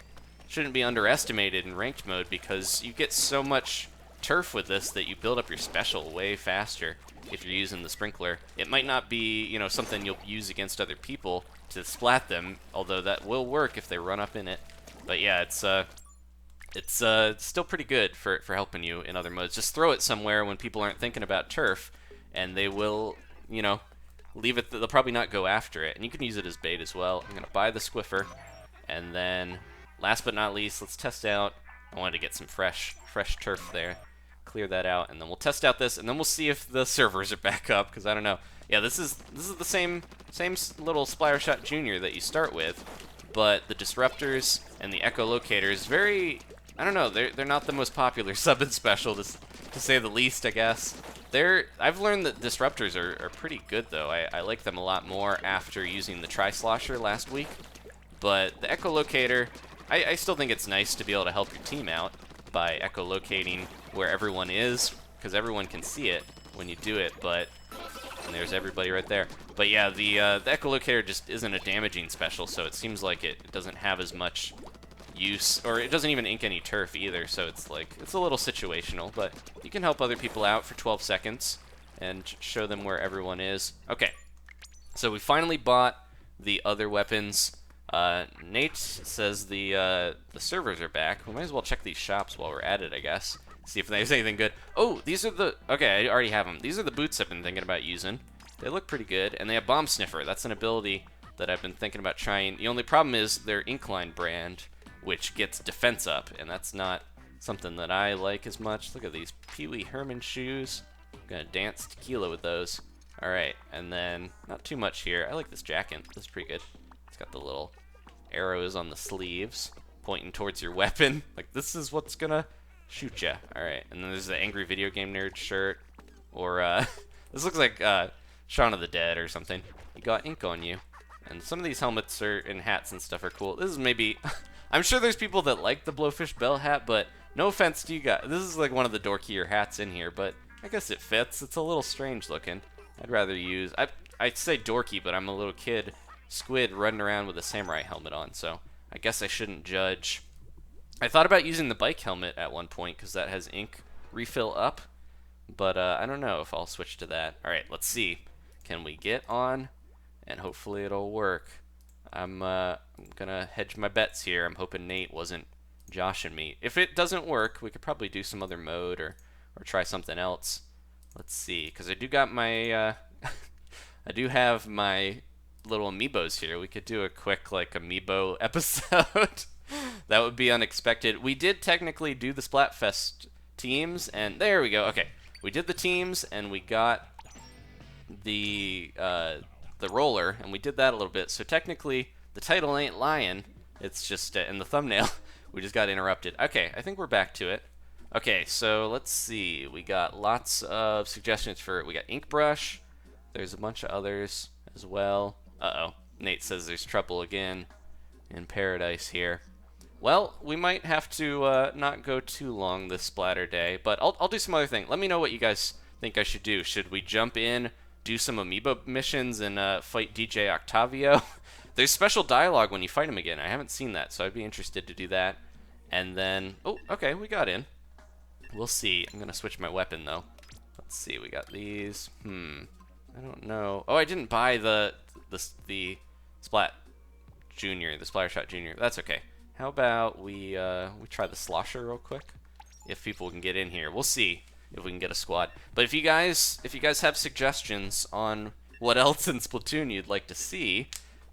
underestimated in ranked mode because you get so much turf with this that you build up your special way faster if you're using the sprinkler. It might not be, you know, something you'll use against other people to splat them, although that will work if they run up in it. But yeah, it's still pretty good for helping you in other modes. Just throw it somewhere when people aren't thinking about turf, and they will, you know, leave it. They'll probably not go after it, and you can use it as bait as well. I'm gonna buy the squiffer, and then last but not least, let's test out. I wanted to get some fresh turf there, clear that out, and then we'll test out this, and then we'll see if the servers are back up, because I don't know. Yeah, this is the same little Splattershot Junior that you start with, but the disruptors and the echolocators, very, I don't know, they're not the most popular sub and special, to say the least, I guess. I've learned that disruptors are pretty good, though. I like them a lot more after using the Tri-Slosher last week. But the echolocator, I still think it's nice to be able to help your team out by echolocating where everyone is, because everyone can see it when you do it, and there's everybody right there. But yeah, the echolocator just isn't a damaging special, so it seems like it doesn't have as much use, or it doesn't even ink any turf either, so it's like, it's a little situational, but you can help other people out for 12 seconds and show them where everyone is. Okay, so we finally bought the other weapons. Nate says the servers are back. We might as well check these shops while we're at it, I guess. See if there's anything good. Oh, these are the... Okay, I already have them. These are the boots I've been thinking about using. They look pretty good, and they have Bomb Sniffer. That's an ability that I've been thinking about trying. The only problem is their Inkling brand, which gets defense up, and that's not something that I like as much. Look at these Pee Wee Herman shoes. I'm gonna dance tequila with those. Alright, and then not too much here. I like this jacket. This is pretty good. It's got the little arrows on the sleeves pointing towards your weapon. Like, this is what's gonna shoot ya. Alright, and then there's the Angry Video Game Nerd shirt. Or, this looks like Shaun of the Dead or something. You got ink on you. And some of these helmets and hats and stuff are cool. This is maybe... I'm sure there's people that like the Blowfish Bell hat, but no offense to you guys. This is like one of the dorkier hats in here, but I guess it fits. It's a little strange looking. I'd rather use... I'd say dorky, but I'm a little kid squid running around with a samurai helmet on, so I guess I shouldn't judge. I thought about using the bike helmet at one point, because that has ink refill up, but I don't know if I'll switch to that. Alright, let's see. Can we get on? And hopefully it'll work. I'm gonna hedge my bets here. I'm hoping Nate wasn't joshing me. If it doesn't work, we could probably do some other mode or try something else. Let's see, because I do got my I do have my little amiibos here. We could do a quick like amiibo episode. That would be unexpected. We did technically do the Splatfest teams, and there we go. Okay, we did the teams, and we got the roller, and we did that a little bit. So technically, the title ain't lying. It's just in the thumbnail. We just got interrupted. Okay, I think we're back to it. Okay, so let's see. We got lots of suggestions for it. We got ink brush. There's a bunch of others as well. Uh-oh. Nate says there's trouble again in paradise here. Well, we might have to not go too long this Splatterday, but I'll do some other thing. Let me know what you guys think I should do. Should we jump in, do some amiibo missions, and fight DJ Octavio? There's special dialogue when you fight him again. I haven't seen that, so I'd be interested to do that. And then... Oh, okay, we got in. We'll see. I'm going to switch my weapon, though. Let's see. We got these. I don't know. Oh, I didn't buy the Splat Junior, the Splattershot Junior. That's okay. How about we try the Slosher real quick? If people can get in here. We'll see if we can get a squad. But if you guys have suggestions on what else in Splatoon you'd like to see,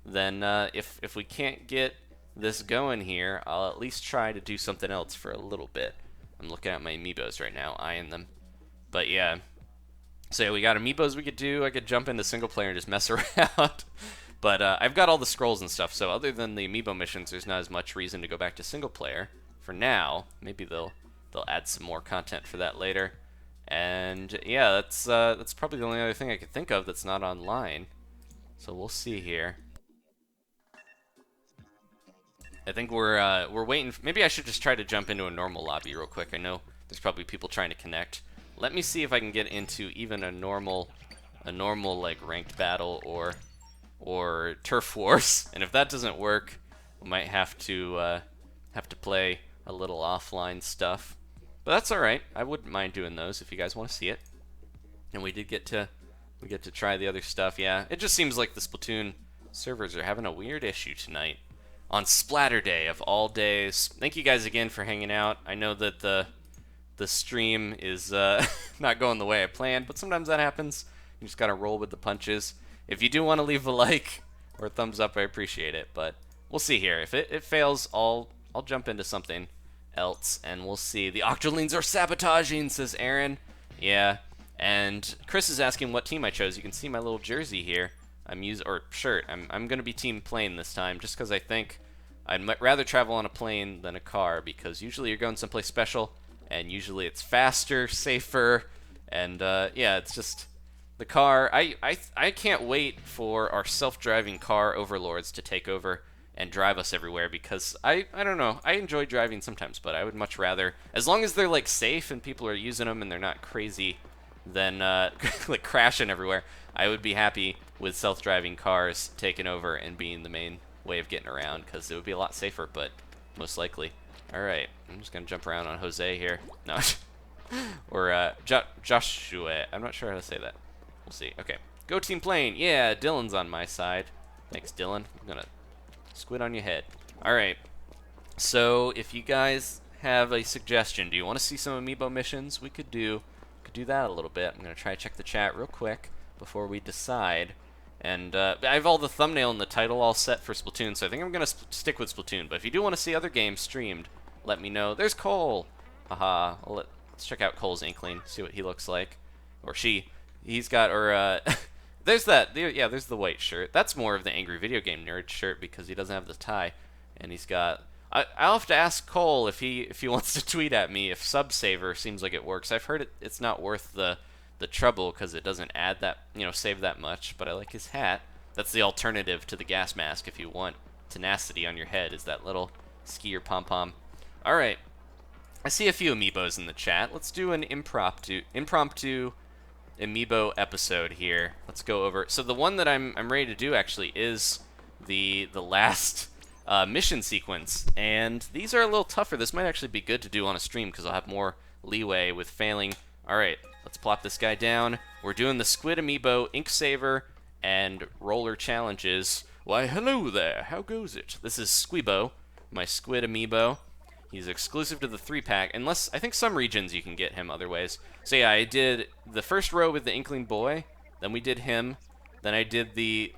then if we can't get this going here, I'll at least try to do something else for a little bit. I'm looking at my amiibos right now, eyeing them. But yeah. So yeah, we got amiibos we could do. I could jump into single player and just mess around. But I've got all the scrolls and stuff, so other than the amiibo missions, there's not as much reason to go back to single player for now. Maybe they'll add some more content for that later. And yeah, that's probably the only other thing I could think of that's not online. So we'll see here. I think we're waiting. Maybe I should just try to jump into a normal lobby real quick. I know there's probably people trying to connect. Let me see if I can get into even a normal like ranked battle or turf wars. And if that doesn't work, we might have to play a little offline stuff. But that's all right. I wouldn't mind doing those if you guys want to see it. And we get to try the other stuff. Yeah, it just seems like the Splatoon servers are having a weird issue tonight on Splatterday of all days. Thank you guys again for hanging out. I know that the stream is not going the way I planned, but sometimes that happens. You just gotta roll with the punches. If you do want to leave a like or a thumbs up, I appreciate it. But we'll see here. If it fails, I'll jump into something else, and we'll see. The Octolines are sabotaging, says Aaron. Yeah, and Chris is asking what team I chose. You can see my little jersey here. Shirt. I'm gonna be team plane this time, just because I think I'd rather travel on a plane than a car because usually you're going someplace special, and usually it's faster, safer, and yeah, it's just the car. I can't wait for our self-driving car overlords to take over and drive us everywhere because I don't know, I enjoy driving sometimes, but I would much rather, as long as they're like safe and people are using them and they're not crazy, then like crashing everywhere, I would be happy with self-driving cars taking over and being the main way of getting around because it would be a lot safer, but most likely. All right, I'm just gonna jump around on Jose here. No, or Joshua. I'm not sure how to say that. We'll see. Okay, go team plane. Yeah, Dylan's on my side. Thanks, Dylan. I'm gonna squid on your head. All right. So if you guys have a suggestion, do you want to see some Amiibo missions? We could do that a little bit. I'm gonna try to check the chat real quick before we decide. And I have all the thumbnail and the title all set for Splatoon, so I think I'm going to stick with Splatoon. But if you do want to see other games streamed, let me know. There's Cole! Haha. Let's check out Cole's Inkling, see what he looks like. Or she. He's got, or, there's that. Yeah, there's the white shirt. That's more of the Angry Video Game Nerd shirt because he doesn't have the tie. And he's got... I'll have to ask Cole if he wants to tweet at me if Subsaver seems like it works. I've heard it's not worth the trouble because it doesn't add that, save that much, but I like his hat. That's the alternative to the gas mask if you want tenacity on your head, is that little skier pom-pom. Alright, I see a few Amiibos in the chat. Let's do an impromptu Amiibo episode here. Let's go over. So the one that I'm ready to do actually is the last mission sequence, and these are a little tougher. This might actually be good to do on a stream because I'll have more leeway with failing. Alright, let's plop this guy down. We're doing the Squid Amiibo, Ink Saver, and Roller Challenges. Why, hello there, how goes it? This is Squibo, my Squid Amiibo. He's exclusive to the 3-pack, unless, I think some regions you can get him other ways. So yeah, I did the first row with the Inkling boy, then we did him, then I did the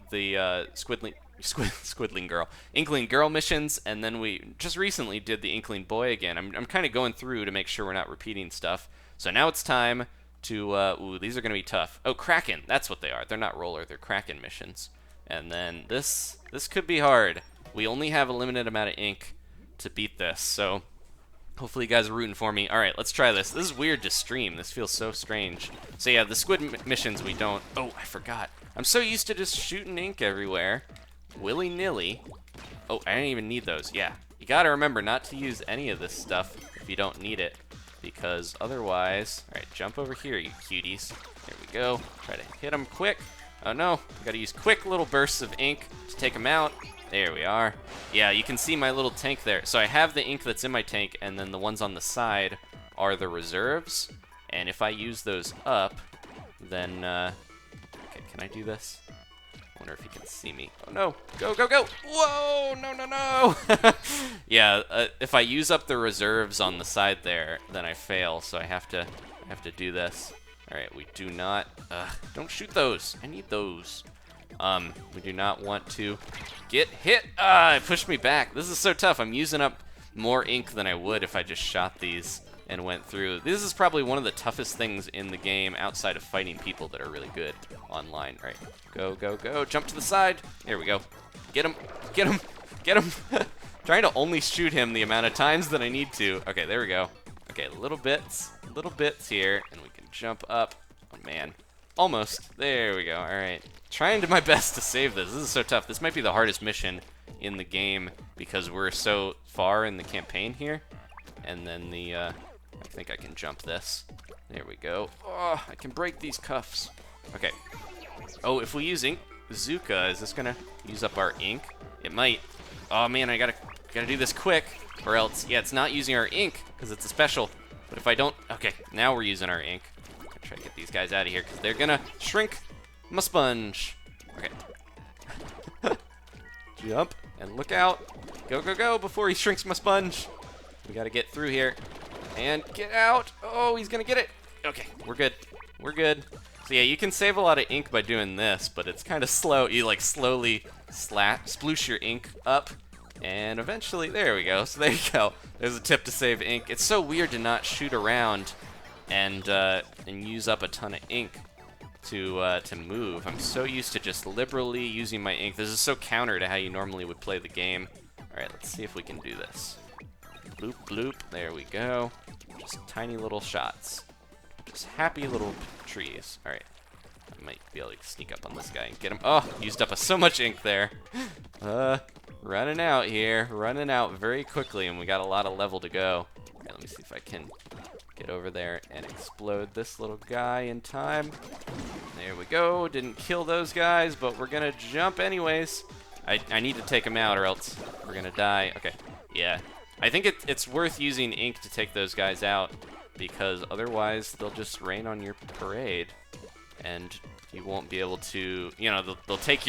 Squidling girl, Inkling girl missions, and then we just recently did the Inkling boy again. I'm kind of going through to make sure we're not repeating stuff. So now it's time to, ooh, these are going to be tough. Oh, Kraken, that's what they are. They're not roller, they're Kraken missions. And then this could be hard. We only have a limited amount of ink to beat this, so hopefully you guys are rooting for me. All right, let's try this. This is weird to stream. This feels so strange. So yeah, the squid missions we don't, oh, I forgot. I'm so used to just shooting ink everywhere, willy-nilly. Oh, I didn't even need those. Yeah, you got to remember not to use any of this stuff if you don't need it, because otherwise... Alright, jump over here, you cuties. There we go. Try to hit them quick. Oh no, gotta use quick little bursts of ink to take them out. There we are. Yeah, you can see my little tank there. So I have the ink that's in my tank, and then the ones on the side are the reserves. And if I use those up, then... Okay, can I do this? I wonder if he can see me. Oh no! Go, go, go! Whoa! No, no, no! Yeah, if I use up the reserves on the side there, then I fail. So I have to do this. All right, we do not. Don't shoot those. I need those. We do not want to get hit. It pushed me back. This is so tough. I'm using up more ink than I would if I just shot these and went through. This is probably one of the toughest things in the game outside of fighting people that are really good online. All right, go, go, go. Jump to the side. There we go. Get him, get him, get him. Trying to only shoot him the amount of times that I need to. Okay, there we go. Okay, little bits here, and we can jump up. Oh, man. Almost. There we go. All right. Trying to my best to save this. This is so tough. This might be the hardest mission in the game because we're so far in the campaign here. And then the, I think I can jump this. There we go. Oh, I can break these cuffs. Okay. Oh, if we use ink Zuka, is this gonna use up our ink? It might. Oh man, I gotta do this quick, or else, yeah, it's not using our ink because it's a special. But if I don't, okay, now we're using our ink. I'm gonna try to get these guys out of here because they're gonna shrink my sponge. Okay. Jump and look out. Go, go, go before he shrinks my sponge. We gotta get through here and get out. Oh, he's gonna get it. Okay, we're good. We're good. So yeah, you can save a lot of ink by doing this, but it's kind of slow. You like slowly sploosh your ink up, and eventually, there we go. So there you go. There's a tip to save ink. It's so weird to not shoot around and use up a ton of ink to move. I'm so used to just liberally using my ink. This is so counter to how you normally would play the game. All Alright, let's see if we can do this. Bloop, bloop. There we go. Just tiny little shots. Just happy little trees. Alright. I might be able to sneak up on this guy and get him. Oh, used up so much ink there. Running out here. Running out very quickly, and we got a lot of level to go. Alright, let me see if I can get over there and explode this little guy in time. There we go. Didn't kill those guys, but we're gonna jump anyways. I need to take them out or else we're gonna die. Okay, yeah. I think it's worth using ink to take those guys out because otherwise they'll just rain on your parade and you won't be able to, you know, they'll take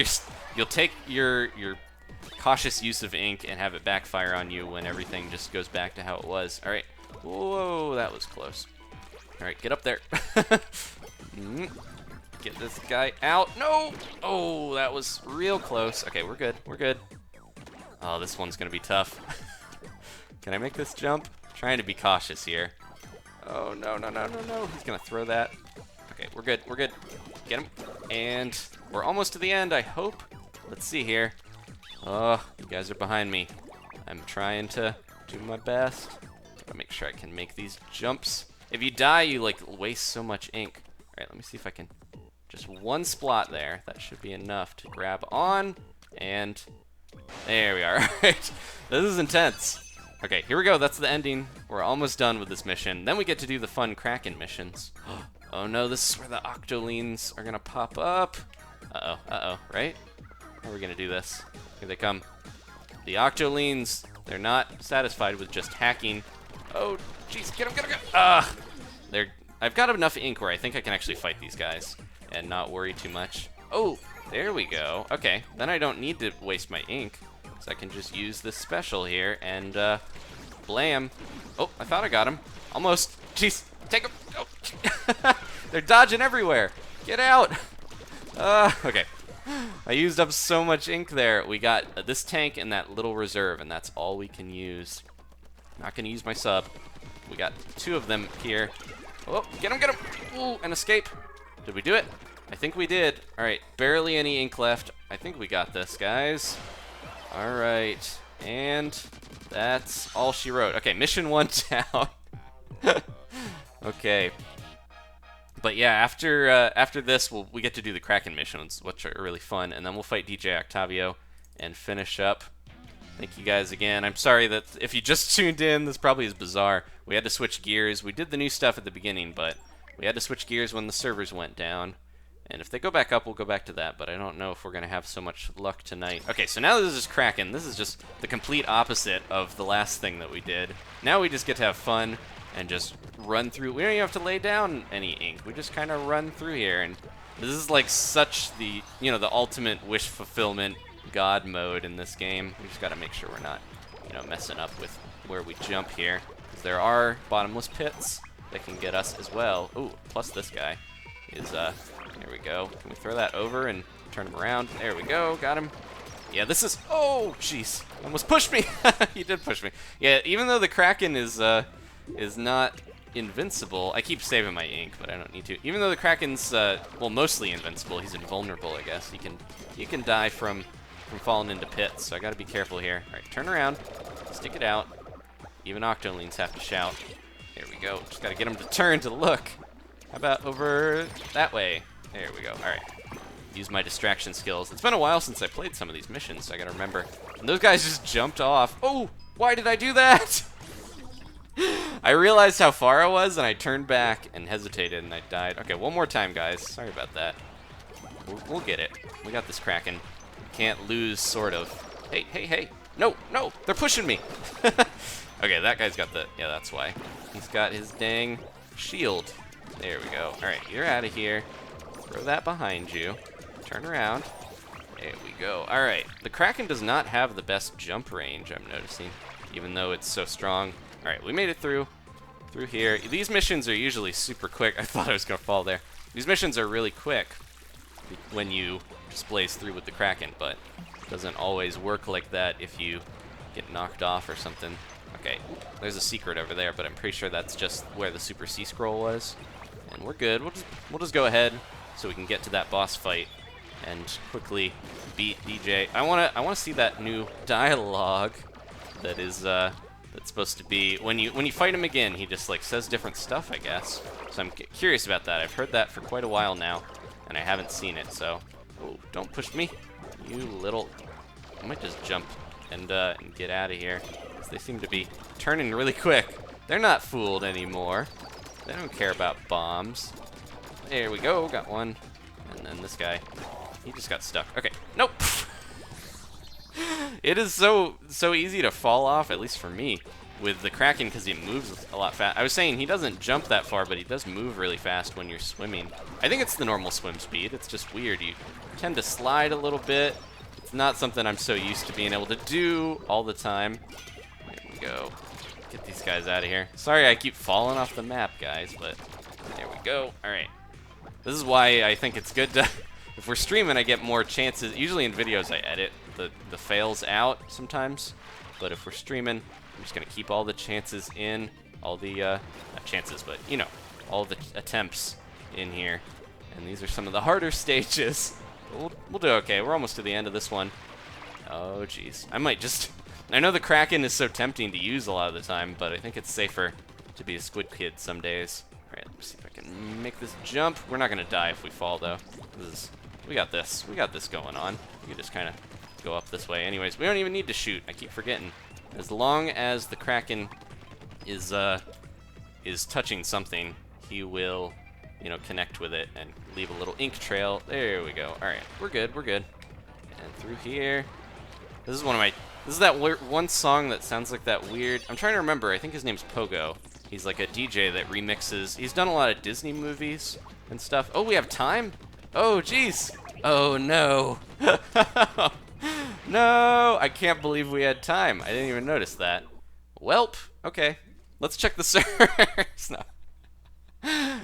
you'll take your cautious use of ink and have it backfire on you when everything just goes back to how it was. All right. Whoa, that was close. All right, get up there. Get this guy out. No! Oh, that was real close. Okay, we're good. We're good. Oh, this one's gonna be tough. Can I make this jump? I'm trying to be cautious here. Oh, no, no, no, no, no. He's gonna throw that. Okay, we're good. We're good. Get him. And we're almost to the end, I hope. Let's see here. Oh, you guys are behind me. I'm trying to do my best. Gotta make sure I can make these jumps. If you die, you, like, waste so much ink. All right, let me see if I can... Just one splat there. That should be enough to grab on. And there we are. All right. This is intense. Okay, here we go. That's the ending. We're almost done with this mission. Then we get to do the fun Kraken missions. Oh no, this is where the Octolines are gonna pop up. Uh-oh, right? How are we gonna do this? Here they come. The Octolines, they're not satisfied with just hacking. Oh, jeez, get them. I've got enough ink where I think I can actually fight these guys and not worry too much. Oh, there we go. Okay, then I don't need to waste my ink. So I can just use this special here and blam. Oh, I thought I got him. Almost. Jeez, take him. Oh. They're dodging everywhere. Get out. Okay. I used up so much ink there. We got this tank and that little reserve, and that's all we can use. Not gonna use my sub. We got two of them here. Oh, get him, get him. Ooh, and escape. Did we do it? I think we did. All right, barely any ink left. I think we got this, guys. All right, and that's all she wrote. Okay, mission 1 down. Okay. But yeah, after this, we get to do the Kraken missions, which are really fun, and then we'll fight DJ Octavio and finish up. Thank you guys again. I'm sorry that if you just tuned in, this probably is bizarre. We had to switch gears. We did the new stuff at the beginning, but we had to switch gears when the servers went down. And if they go back up, we'll go back to that, but I don't know if we're going to have so much luck tonight. Okay, so now this is Kraken. This is just the complete opposite of the last thing that we did. Now we just get to have fun and just run through. We don't even have to lay down any ink. We just kind of run through here, and this is like such the, you know, the ultimate wish fulfillment god mode in this game. We just got to make sure we're not, you know, messing up with where we jump here, because there are bottomless pits that can get us as well. Ooh, plus this guy is, there we go. Can we throw that over and turn him around? There we go, got him. Yeah, this is, oh, jeez, almost pushed me. He did push me. Yeah, even though the Kraken is not invincible, I keep saving my ink, but I don't need to. Even though the Kraken's, well, mostly invincible, he's invulnerable, I guess. You can die from falling into pits, so I gotta be careful here. All right, turn around, stick it out. Even Octolines have to shout. There we go, just gotta get them to turn to look. How about over that way? There we go, all right. Use my distraction skills. It's been a while since I played some of these missions, so I gotta remember. And those guys just jumped off. Oh, why did I do that? I realized how far I was, and I turned back and hesitated, and I died. Okay, one more time, guys. Sorry about that. We'll get it. We got this Kraken. Can't lose, sort of. Hey, hey, hey. No, no, they're pushing me. Okay, that guy's got the, yeah, that's why. He's got his dang shield. There we go. All right, you're out of here. Throw that behind you. Turn around. There we go. All right, the Kraken does not have the best jump range, I'm noticing, even though it's so strong. All right, we made it through here. These missions are usually super quick. I thought I was gonna fall there. These missions are really quick when you just blaze through with the Kraken, but it doesn't always work like that if you get knocked off or something. Okay, there's a secret over there, but I'm pretty sure that's just where the Super C scroll was. And we're good. We'll just go ahead so we can get to that boss fight and quickly beat DJ. I wanna see that new dialogue. that is that's supposed to be when you fight him again, he just like says different stuff, I guess. So I'm curious about that. I've heard that for quite a while now, and I haven't seen it. So, oh, don't push me, you little. I might just jump and get out of here. They seem to be turning really quick. They're not fooled anymore. They don't care about bombs. There we go, got one. And then this guy, he just got stuck. Okay, nope. It is so easy to fall off, at least for me, with the Kraken because he moves a lot fast. I was saying he doesn't jump that far, but he does move really fast when you're swimming. I think it's the normal swim speed. It's just weird. You tend to slide a little bit. It's not something I'm so used to being able to do all the time. There we go. Get these guys out of here. Sorry I keep falling off the map, guys, but there we go. All right. This is why I think it's good to, if we're streaming, I get more chances. Usually in videos I edit the fails out sometimes, but if we're streaming, I'm just gonna keep all the chances in, all the, not chances, but you know, all the attempts in here. And these are some of the harder stages. We'll do okay. We're almost to the end of this one. Oh, jeez. I might just, I know the Kraken is so tempting to use a lot of the time, but I think it's safer to be a squid kid some days. All right, let me see if I can make this jump. We're not gonna die if we fall, though. We got this. We got this going on. We can just kind of go up this way. Anyways, we don't even need to shoot. I keep forgetting. As long as the Kraken is touching something, he will, you know, connect with it and leave a little ink trail. There we go. All right, we're good. We're good. And through here. This is one of my. This is that one song that sounds like that weird. I'm trying to remember. I think his name's Pogo. He's like a DJ that remixes. He's done a lot of Disney movies and stuff. Oh, we have time? Oh, jeez. Oh, no. No, I can't believe we had time. I didn't even notice that. Welp. Okay. Let's check the servers. No.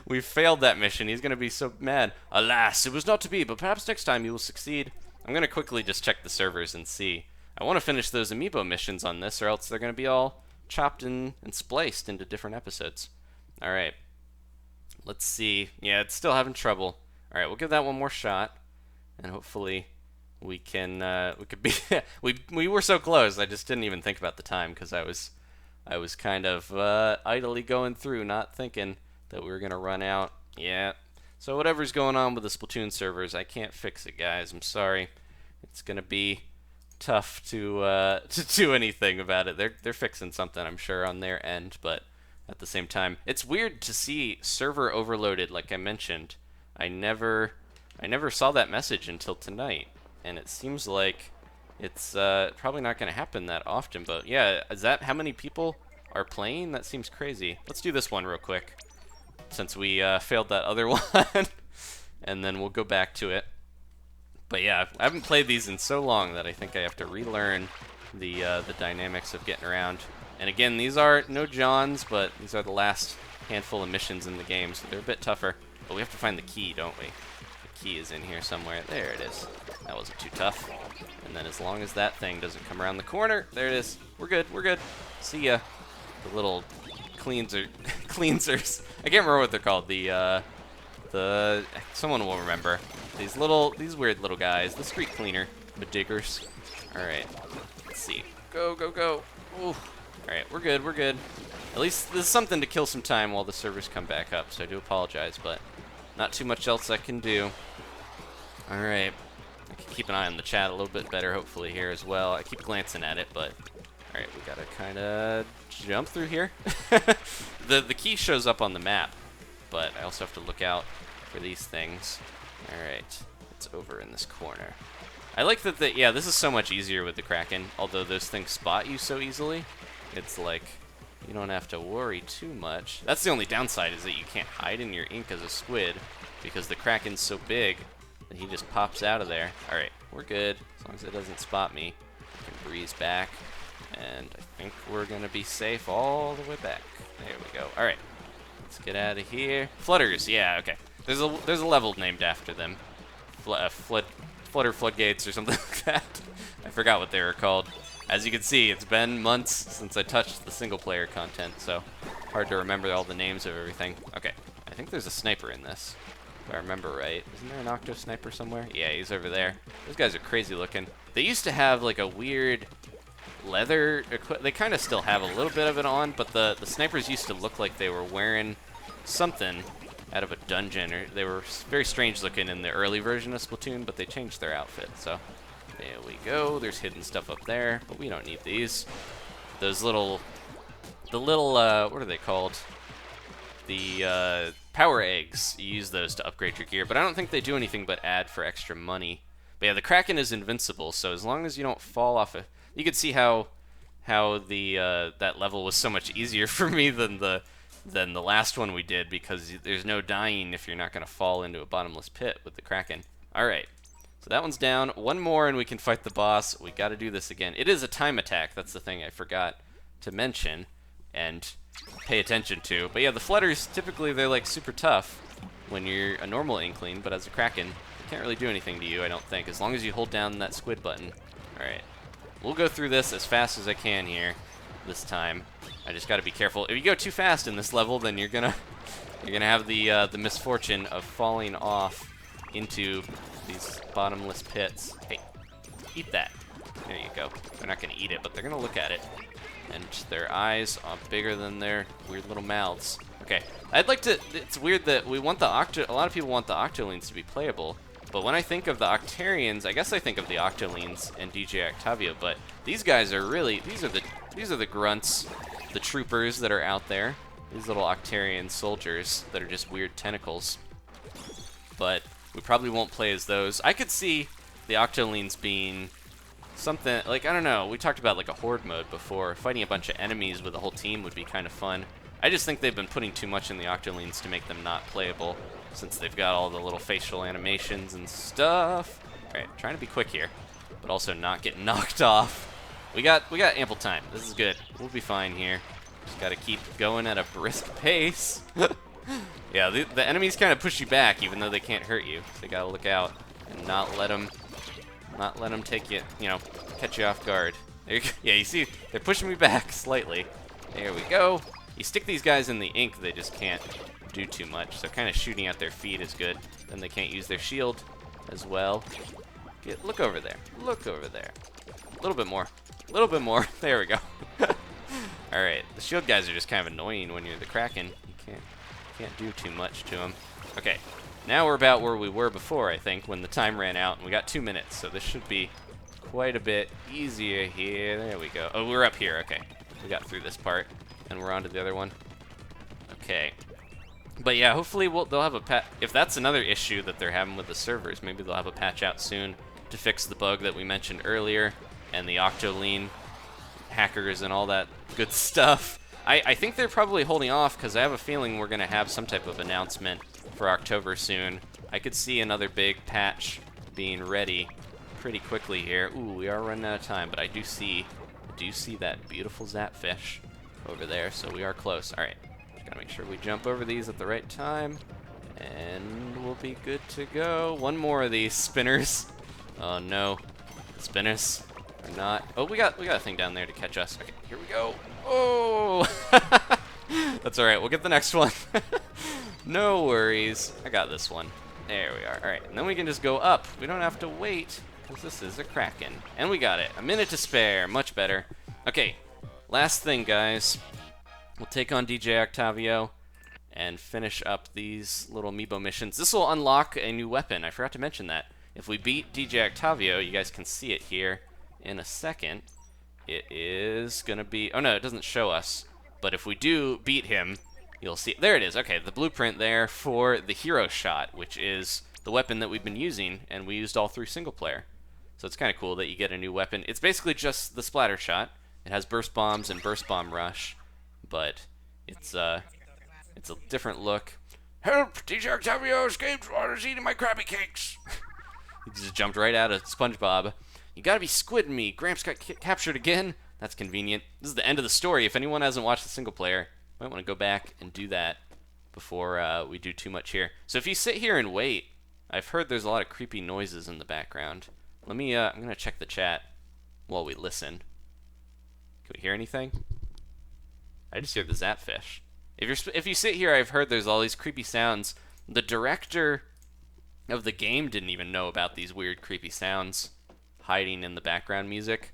We failed that mission. He's going to be so mad. Alas, it was not to be, but perhaps next time you will succeed. I'm going to quickly just check the servers and see. I want to finish those Amiibo missions on this, or else they're going to be all chopped and spliced into different episodes. All right. Let's see. Yeah, it's still having trouble. All right, we'll give that one more shot, and hopefully we can. We could be. we were so close. I just didn't even think about the time because I was kind of idly going through, not thinking that we were gonna run out. Yeah. So whatever's going on with the Splatoon servers, I can't fix it, guys. I'm sorry. It's gonna be tough to do anything about it. They're fixing something, I'm sure, on their end, but at the same time, it's weird to see server overloaded, like I mentioned. I never saw that message until tonight, and it seems like it's probably not going to happen that often. But yeah, is that how many people are playing? That seems crazy. Let's do this one real quick, since we failed that other one, and then we'll go back to it. But yeah, I haven't played these in so long that I think I have to relearn the dynamics of getting around. And again, these are no Johns, but these are the last handful of missions in the game, so they're a bit tougher. But we have to find the key, don't we? The key is in here somewhere. There it is. That wasn't too tough. And then as long as that thing doesn't come around the corner, there it is. We're good. We're good. See ya. The little cleansers. I can't remember what they're called. Someone will remember. These weird little guys. The street cleaner. The diggers. All right. Let's see. Go, go, go. Ooh. All right. We're good. We're good. At least there's something to kill some time while the servers come back up, so I do apologize, but not too much else I can do. Alright. I can keep an eye on the chat a little bit better, hopefully, here as well. I keep glancing at it, but... Alright, we gotta kinda jump through here. The key shows up on the map, but I also have to look out for these things. Alright, it's over in this corner. I like that yeah, this is so much easier with the Kraken, although those things spot you so easily. It's like... You don't have to worry too much. That's the only downside, is that you can't hide in your ink as a squid, because the Kraken's so big that he just pops out of there. Alright, we're good. As long as it doesn't spot me, I can breeze back. And I think we're going to be safe all the way back. There we go. Alright, let's get out of here. Flutters, yeah, okay. There's a level named after them. Flutter Floodgates or something like that. I forgot what they were called. As you can see, it's been months since I touched the single-player content, so hard to remember all the names of everything. Okay, I think there's a sniper in this, if I remember right. Isn't there an octo sniper somewhere? Yeah, he's over there. Those guys are crazy looking. They used to have like a weird, leather they kind of still have a little bit of it on, but the snipers used to look like they were wearing something out of a dungeon, or they were very strange looking in the early version of Splatoon, but they changed their outfit. So there we go. There's hidden stuff up there, but we don't need these. Those little, what are they called? The power eggs. You use those to upgrade your gear, but I don't think they do anything but add for extra money. But yeah, the Kraken is invincible, so as long as you don't fall off a... You could see how the that level was so much easier for me than the last one we did, because there's no dying if you're not going to fall into a bottomless pit with the Kraken. Alright, so that one's down. One more and we can fight the boss. We got to do this again. It is a time attack. That's the thing I forgot to mention and pay attention to. But yeah, the Flutters, typically they're like super tough when you're a normal Inkling, but as a Kraken, they can't really do anything to you, I don't think, as long as you hold down that squid button. Alright, we'll go through this as fast as I can here this time. I just got to be careful. If you go too fast in this level, then you're gonna have the misfortune of falling off into these bottomless pits. Hey, eat that. There you go. They're not gonna eat it, but they're gonna look at it, and their eyes are bigger than their weird little mouths. Okay, I'd like to. It's weird that we want the a lot of people want the Octolings to be playable, but when I think of the Octarians, I guess I think of the Octolings and DJ Octavio. But these guys are really these are the grunts, the troopers that are out there. These little Octarian soldiers that are just weird tentacles. But we probably won't play as those. I could see the Octolings being something like, I don't know, we talked about like a horde mode before. Fighting a bunch of enemies with a whole team would be kind of fun. I just think they've been putting too much in the Octolings to make them not playable, since they've got all the little facial animations and stuff. Alright, trying to be quick here, but also not get knocked off. We got ample time. This is good. We'll be fine here. Just gotta keep going at a brisk pace. Yeah, the enemies kind of push you back, even though they can't hurt you. So you gotta look out and not let them take you, catch you off guard. There you go. Yeah, you see, they're pushing me back slightly. There we go. You stick these guys in the ink, they just can't do too much. So kind of shooting at their feet is good. Then they can't use their shield as well. Look over there. Look over there. A little bit more. A little bit more. There we go. Alright, the shield guys are just kind of annoying when you're the Kraken. You can't do too much to them. Okay, now we're about where we were before, I think, when the time ran out, and we got 2 minutes, so this should be quite a bit easier here. There we go. Oh, we're up here. Okay, we got through this part, and we're on to the other one. Okay. But yeah, hopefully they'll have a patch. If that's another issue that they're having with the servers, maybe they'll have a patch out soon to fix the bug that we mentioned earlier, and the Octoling hackers and all that good stuff. I think they're probably holding off because I have a feeling we're going to have some type of announcement for October soon. I could see another big patch being ready pretty quickly here. Ooh, we are running out of time, but I do see that beautiful Zapfish over there, so we are close. All right, just gotta make sure we jump over these at the right time, and we'll be good to go. One more of these spinners. Oh no, the spinners are not. Oh, we got a thing down there to catch us. Okay, here we go. Oh, that's all right. We'll get the next one. No worries. I got this one. There we are. All right, and then we can just go up. We don't have to wait because this is a Kraken, and we got it. A minute to spare. Much better. Okay, last thing, guys. We'll take on DJ Octavio and finish up these little Amiibo missions. This will unlock a new weapon. I forgot to mention that. If we beat DJ Octavio, you guys can see it here in a second. It is going to be... Oh, no, it doesn't show us. But if we do beat him, you'll see... There it is. Okay, the blueprint there for the hero shot, which is the weapon that we've been using, and we used all through single player. So it's kind of cool that you get a new weapon. It's basically just the splatter shot. It has burst bombs and burst bomb rush, but it's a different look. Help! DJ Octavio escaped while I was eating my Krabby Cakes. He just jumped right out of SpongeBob. You gotta be squidding me. Gramps got captured again. That's convenient. This is the end of the story. If anyone hasn't watched the single player, you might want to go back and do that before we do too much here. So if you sit here and wait, I've heard there's a lot of creepy noises in the background. Let me, I'm gonna check the chat while we listen. Can we hear anything? I just hear the Zapfish. If you sit here, I've heard there's all these creepy sounds. The director of the game didn't even know about these weird creepy sounds hiding in the background music,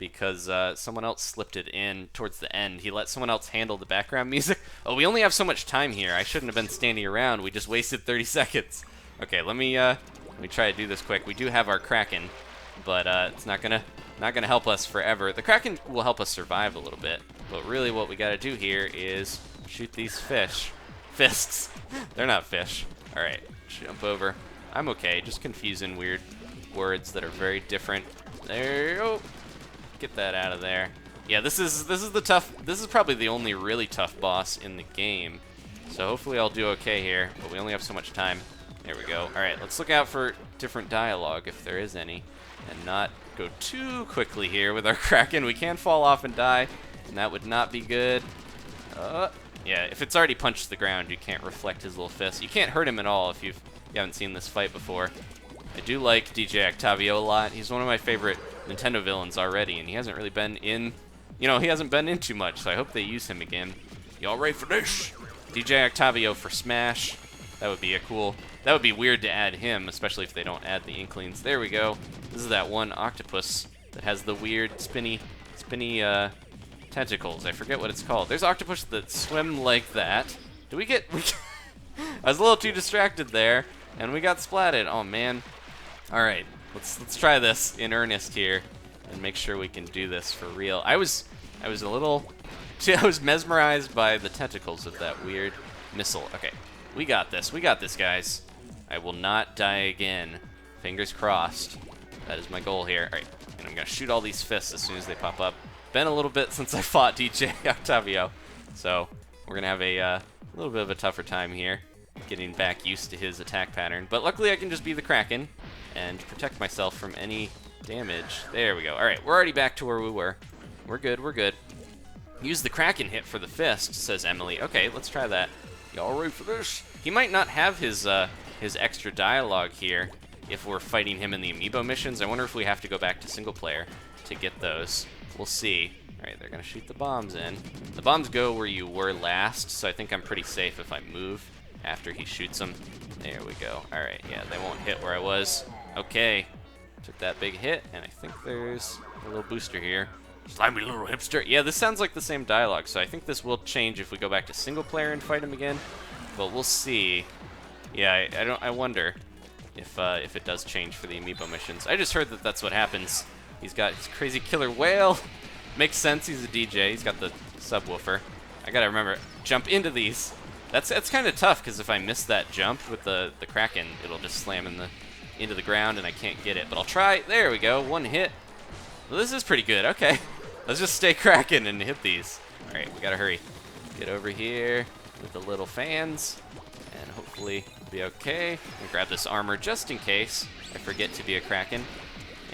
because someone else slipped it in towards the end. He let someone else handle the background music. Oh, we only have so much time here. I shouldn't have been standing around. We just wasted 30 seconds. Okay, let me try to do this quick. We do have our Kraken, but it's not gonna help us forever. The Kraken will help us survive a little bit, but really what we gotta do here is shoot these fists. They're not fish. All right, jump over. I'm okay, just confusing weird words that are very different. There you go. Get that out of there. Yeah, this is probably the only really tough boss in the game. So hopefully I'll do okay here, but we only have so much time. There we go. All right, let's look out for different dialogue if there is any, and not go too quickly here with our Kraken. We can fall off and die, and that would not be good. Yeah, if it's already punched the ground, you can't reflect his little fist. You can't hurt him at all if you haven't seen this fight before. I do like DJ Octavio a lot. He's one of my favorite Nintendo villains already, and he hasn't really been in, he hasn't been in too much, so I hope they use him again. Y'all ready for this? DJ Octavio for Smash. That would be weird to add him, especially if they don't add the Inklings. There we go. This is that one octopus that has the weird spinny tentacles. I forget what it's called. There's octopus that swim like that. I was a little too distracted there, and we got splatted. Oh man. All right, let's try this in earnest here and make sure we can do this for real. I was mesmerized by the tentacles of that weird missile. Okay, we got this. We got this, guys. I will not die again. Fingers crossed. That is my goal here. All right, and I'm gonna shoot all these fists as soon as they pop up. Been a little bit since I fought DJ Octavio, so we're gonna have a little bit of a tougher time here, getting back used to his attack pattern. But luckily I can just be the Kraken and protect myself from any damage. There we go. All right, we're already back to where we were. We're good, we're good. Use the Kraken hit for the fist, says Emily. Okay, let's try that. Y'all ready for this? He might not have his extra dialogue here if we're fighting him in the Amiibo missions. I wonder if we have to go back to single player to get those. We'll see. All right, they're gonna shoot the bombs in. The bombs go where you were last, so I think I'm pretty safe if I move after he shoots them. There we go. All right, yeah, they won't hit where I was. Okay, took that big hit, and I think there's a little booster here. Slimy little hipster. Yeah, this sounds like the same dialogue, so I think this will change if we go back to single player and fight him again, but we'll see. Yeah, I wonder if it does change for the Amiibo missions. I just heard that that's what happens. He's got his crazy killer whale. Makes sense, he's a DJ. He's got the subwoofer. I gotta remember, jump into these. That's kind of tough, because if I miss that jump with the Kraken, it'll just slam into the ground and I can't get it. But I'll try. There we go, one hit. Well, this is pretty good. Okay, let's just stay Kraken and hit these. All right, we gotta hurry. Get over here with the little fans, and hopefully be okay. I'll grab this armor just in case I forget to be a Kraken.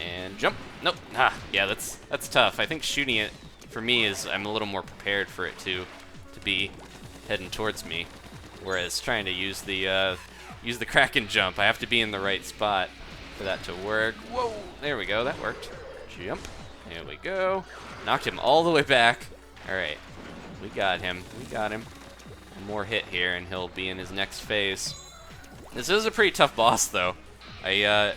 And jump. Nope. Yeah, that's tough. I think shooting it for me is I'm a little more prepared for it to be heading towards me, whereas trying to use the Kraken jump, I have to be in the right spot for that to work. Whoa! There we go. That worked. Jump. There we go. Knocked him all the way back. All right, we got him. We got him. One more hit here, and he'll be in his next phase. This is a pretty tough boss, though. I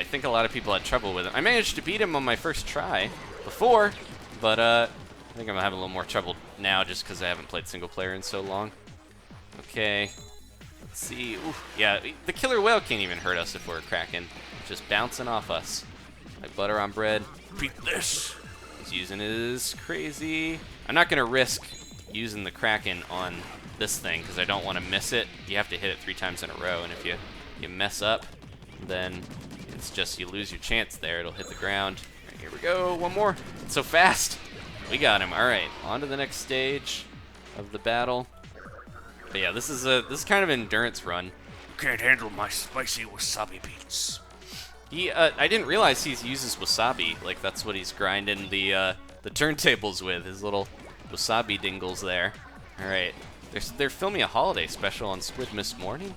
think a lot of people had trouble with him. I managed to beat him on my first try before, but I think I'm having a little more trouble now just because I haven't played single player in so long. Okay, let's see. Ooh, yeah, the killer whale can't even hurt us if we're a Kraken. It's just bouncing off us like butter on bread. Beat this. He's using his crazy. I'm not gonna risk using the Kraken on this thing because I don't want to miss it. You have to hit it 3 times in a row, and if you mess up, then it's just you lose your chance there. It'll hit the ground. All right, here we go. One more. It's so fast. We got him. All right, on to the next stage of the battle. But yeah, this is kind of an endurance run. Can't handle my spicy wasabi beats. I didn't realize he uses wasabi. Like that's what he's grinding the turntables with. His little wasabi dingles there. All right, they're filming a holiday special on Squidmas Morning.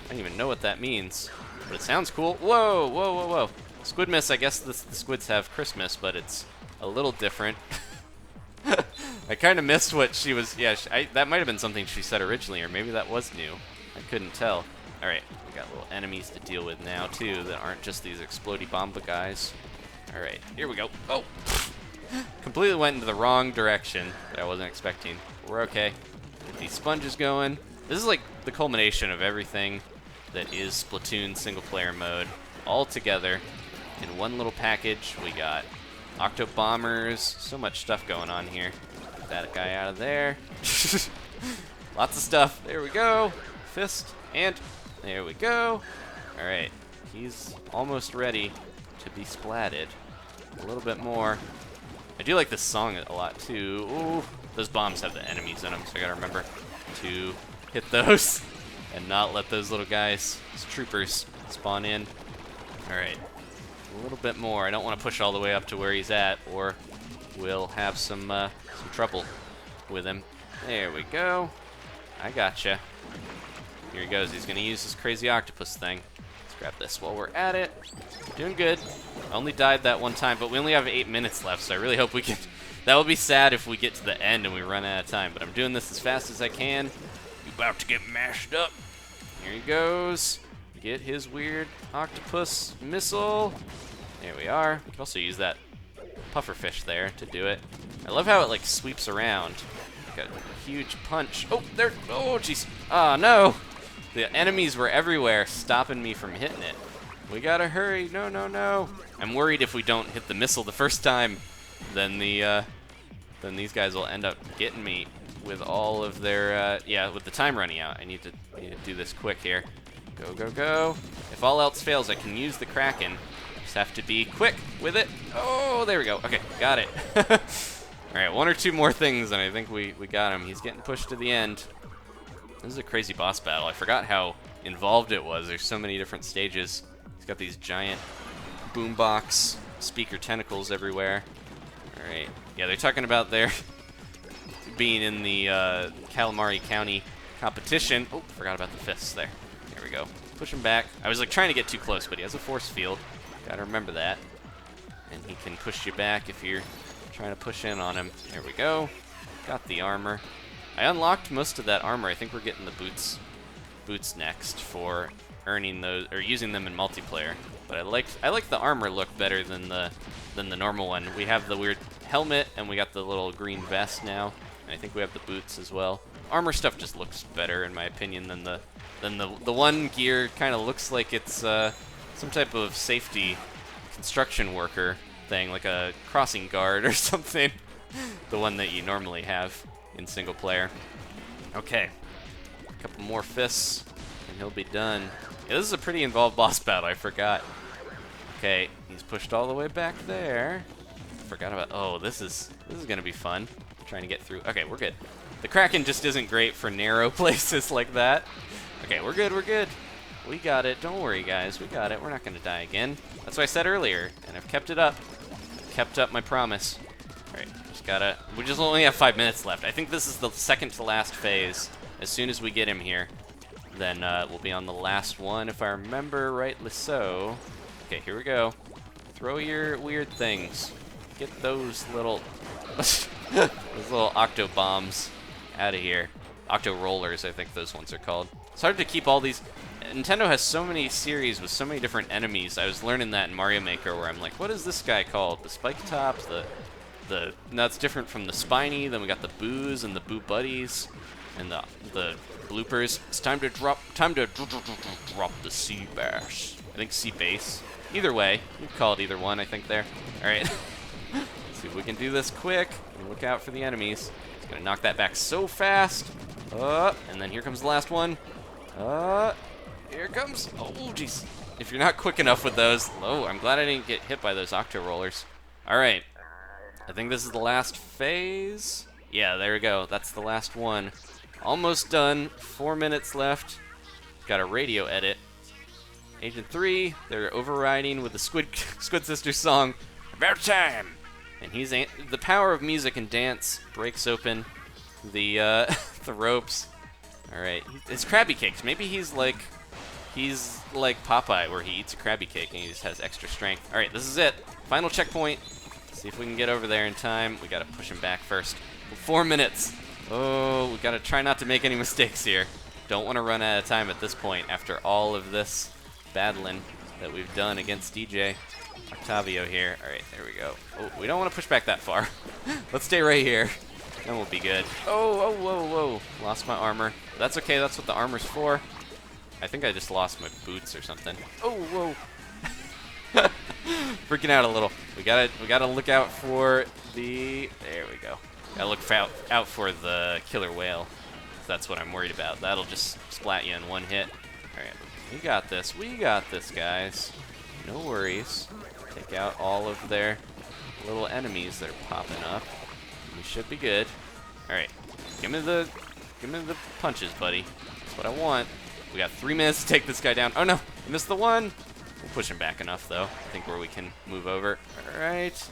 I don't even know what that means. But it sounds cool. Whoa, whoa, whoa, whoa. Squidmas, I guess the squids have Christmas, but it's a little different. I kind of missed what she was, yeah, that might have been something she said originally, or maybe that was new. I couldn't tell. All right, we got little enemies to deal with now, too, that aren't just these explodey bomba guys. All right, here we go. Oh, Completely went into the wrong direction that I wasn't expecting. We're okay. Get these sponges going. This is like the culmination of everything that is Splatoon single-player mode all together in one little package. We got Octo Bombers, so much stuff going on here. Get that guy out of there. Lots of stuff. There we go. Fist, and there we go. All right, he's almost ready to be splatted. A little bit more. I do like this song a lot too. Ooh, those bombs have the enemies in them, so I gotta remember to hit those and not let those little guys, those troopers, spawn in. All right, a little bit more. I don't want to push all the way up to where he's at, or we'll have some trouble with him. There we go. I gotcha. Here he goes. He's gonna use this crazy octopus thing. Let's grab this while we're at it. Doing good. I only died that one time, but we only have 8 minutes left, so I really hope we can. That would be sad if we get to the end and we run out of time, but I'm doing this as fast as I can. You about to get mashed up. Here he goes. Get his weird octopus missile. There we are. We can also use that pufferfish there to do it. I love how it like sweeps around. Got a huge punch. Oh, there. Oh, jeez. Oh, no. The enemies were everywhere, stopping me from hitting it. We gotta hurry. No, no, no. I'm worried if we don't hit the missile the first time, then these guys will end up getting me with all of their yeah, with the time running out. I need to do this quick here. Go, go, go. If all else fails, I can use the Kraken. Just have to be quick with it. Oh, there we go. Okay, got it. All right, one or two more things, and I think we got him. He's getting pushed to the end. This is a crazy boss battle. I forgot how involved it was. There's so many different stages. He's got these giant boombox speaker tentacles everywhere. All right. Yeah, they're talking about their being in the Calamari County competition. Oh, forgot about the fists there. There we go. Push him back. I was like trying to get too close, but he has a force field. Gotta remember that. And he can push you back if you're trying to push in on him. There we go. Got the armor. I unlocked most of that armor. I think we're getting the boots next for earning those or using them in multiplayer. But I like the armor look better than the normal one. We have the weird helmet and we got the little green vest now. And I think we have the boots as well. Armor stuff just looks better in my opinion than the one gear. Kind of looks like it's some type of safety construction worker thing, like a crossing guard or something. The one that you normally have in single player. Okay, a couple more fists and he'll be done. Yeah, this is a pretty involved boss battle, I forgot. Okay, he's pushed all the way back there. Forgot about, oh, this is gonna be fun. Trying to get through. Okay, we're good. The Kraken just isn't great for narrow places like that. Okay, we're good, we're good. We got it, don't worry guys, we got it. We're not gonna die again. That's what I said earlier, and I've kept it up. Kept up my promise. All right, we just only have 5 minutes left. I think this is the second to last phase. As soon as we get him here, then we'll be on the last one, if I remember rightly so. Okay, here we go. Throw your weird things. Get those little, those little octo bombs out of here. Octo rollers, I think those ones are called. It's hard to keep all these. Nintendo has so many series with so many different enemies. I was learning that in Mario Maker, where I'm like, what is this guy called? The spike tops, no, it's different from the spiny. Then we got the boos and the boo buddies, and the bloopers. It's time to drop the sea bass. I think sea bass. Either way, you call it either one. I think there. All right. Let's see if we can do this quick. And look out for the enemies. He's gonna knock that back so fast. And then here comes the last one. Here it comes. Oh, jeez. If you're not quick enough with those, oh, I'm glad I didn't get hit by those octo rollers. All right. I think this is the last phase. Yeah, there we go. That's the last one. Almost done. 4 minutes left. Got a radio edit. Agent 3, they're overriding with the Squid Sisters song, About Time. And the power of music and dance breaks open the the ropes. All right, it's Krabby Cakes. Maybe he's like Popeye, where he eats a Krabby Cake and he just has extra strength. All right, this is it. Final checkpoint. See if we can get over there in time. We gotta push him back first. 4 minutes. Oh, we gotta try not to make any mistakes here. Don't want to run out of time at this point after all of this battling. that we've done against DJ Octavio here. All right, there we go. Oh, we don't want to push back that far. Let's stay right here. Then we'll be good. Oh, whoa. Lost my armor. That's okay, that's what the armor's for. I think I just lost my boots or something. Oh, whoa. Freaking out a little. We gotta look out for the... There we go. Gotta look out for the killer whale. That's what I'm worried about. That'll just splat you in one hit. Alright, we got this. We got this, guys. No worries. Take out all of their little enemies that are popping up. We should be good. Alright. Give me the punches, buddy. That's what I want. We got 3 minutes to take this guy down. Oh no! I missed the one! We'll push him back enough, though. I think where we can move over. Alright.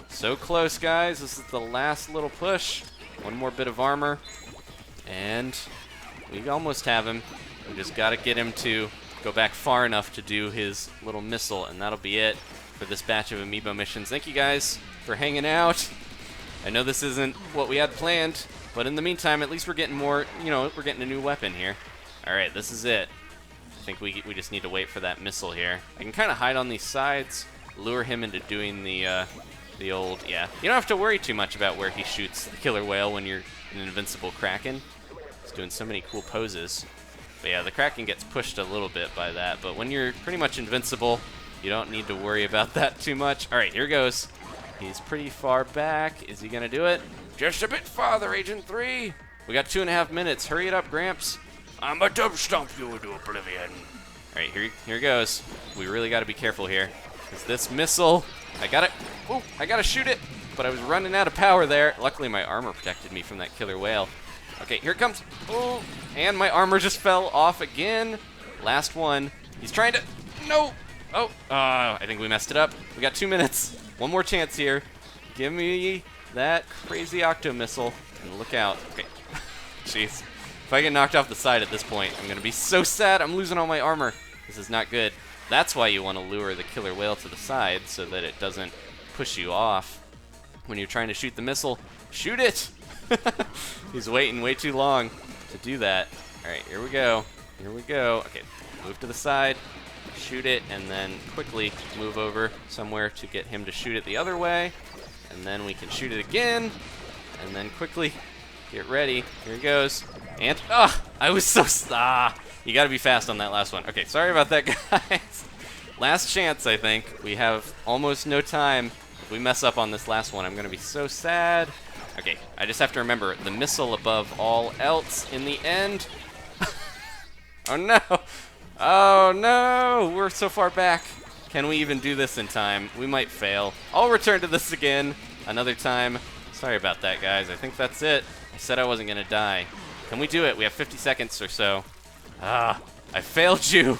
So close, guys. This is the last little push. One more bit of armor. And we almost have him. We just got to get him to go back far enough to do his little missile, and that'll be it for this batch of Amiibo missions. Thank you guys for hanging out. I know this isn't what we had planned, but in the meantime, at least we're getting more, we're getting a new weapon here. All right, this is it. I think we just need to wait for that missile here. I can kind of hide on these sides, lure him into doing the old, yeah. You don't have to worry too much about where he shoots the killer whale when you're an invincible Kraken. He's doing so many cool poses. But yeah, the Kraken gets pushed a little bit by that, but when you're pretty much invincible, you don't need to worry about that too much. All right, here goes. He's pretty far back. Is he gonna do it? Just a bit farther, Agent 3. We got 2.5 minutes. Hurry it up, Gramps. I'm a dump stomp you into oblivion. All right, here goes. We really got to be careful here. Because this missile, I gotta shoot it, but I was running out of power there. Luckily, my armor protected me from that killer whale. Okay, here it comes. Oh, and my armor just fell off again. Last one. He's trying to, no. Oh, I think we messed it up. We got 2 minutes. One more chance here. Give me that crazy octo missile, and look out. Okay, jeez. If I get knocked off the side at this point, I'm going to be so sad. I'm losing all my armor. This is not good. That's why you want to lure the killer whale to the side so that it doesn't push you off. When you're trying to shoot the missile, shoot it! He's waiting way too long to do that. All right, here we go. Here we go. Okay, move to the side, shoot it, and then quickly move over somewhere to get him to shoot it the other way. And then we can shoot it again, and then quickly get ready. Here he goes. And, I was so, you gotta be fast on that last one. Okay, sorry about that, guys. Last chance, I think. We have almost no time. If we mess up on this last one, I'm gonna be so sad. Okay, I just have to remember, the missile above all else in the end. Oh no! Oh no! We're so far back. Can we even do this in time? We might fail. I'll return to this again another time. Sorry about that, guys. I think that's it. I said I wasn't gonna die. Can we do it? We have 50 seconds or so. I failed you.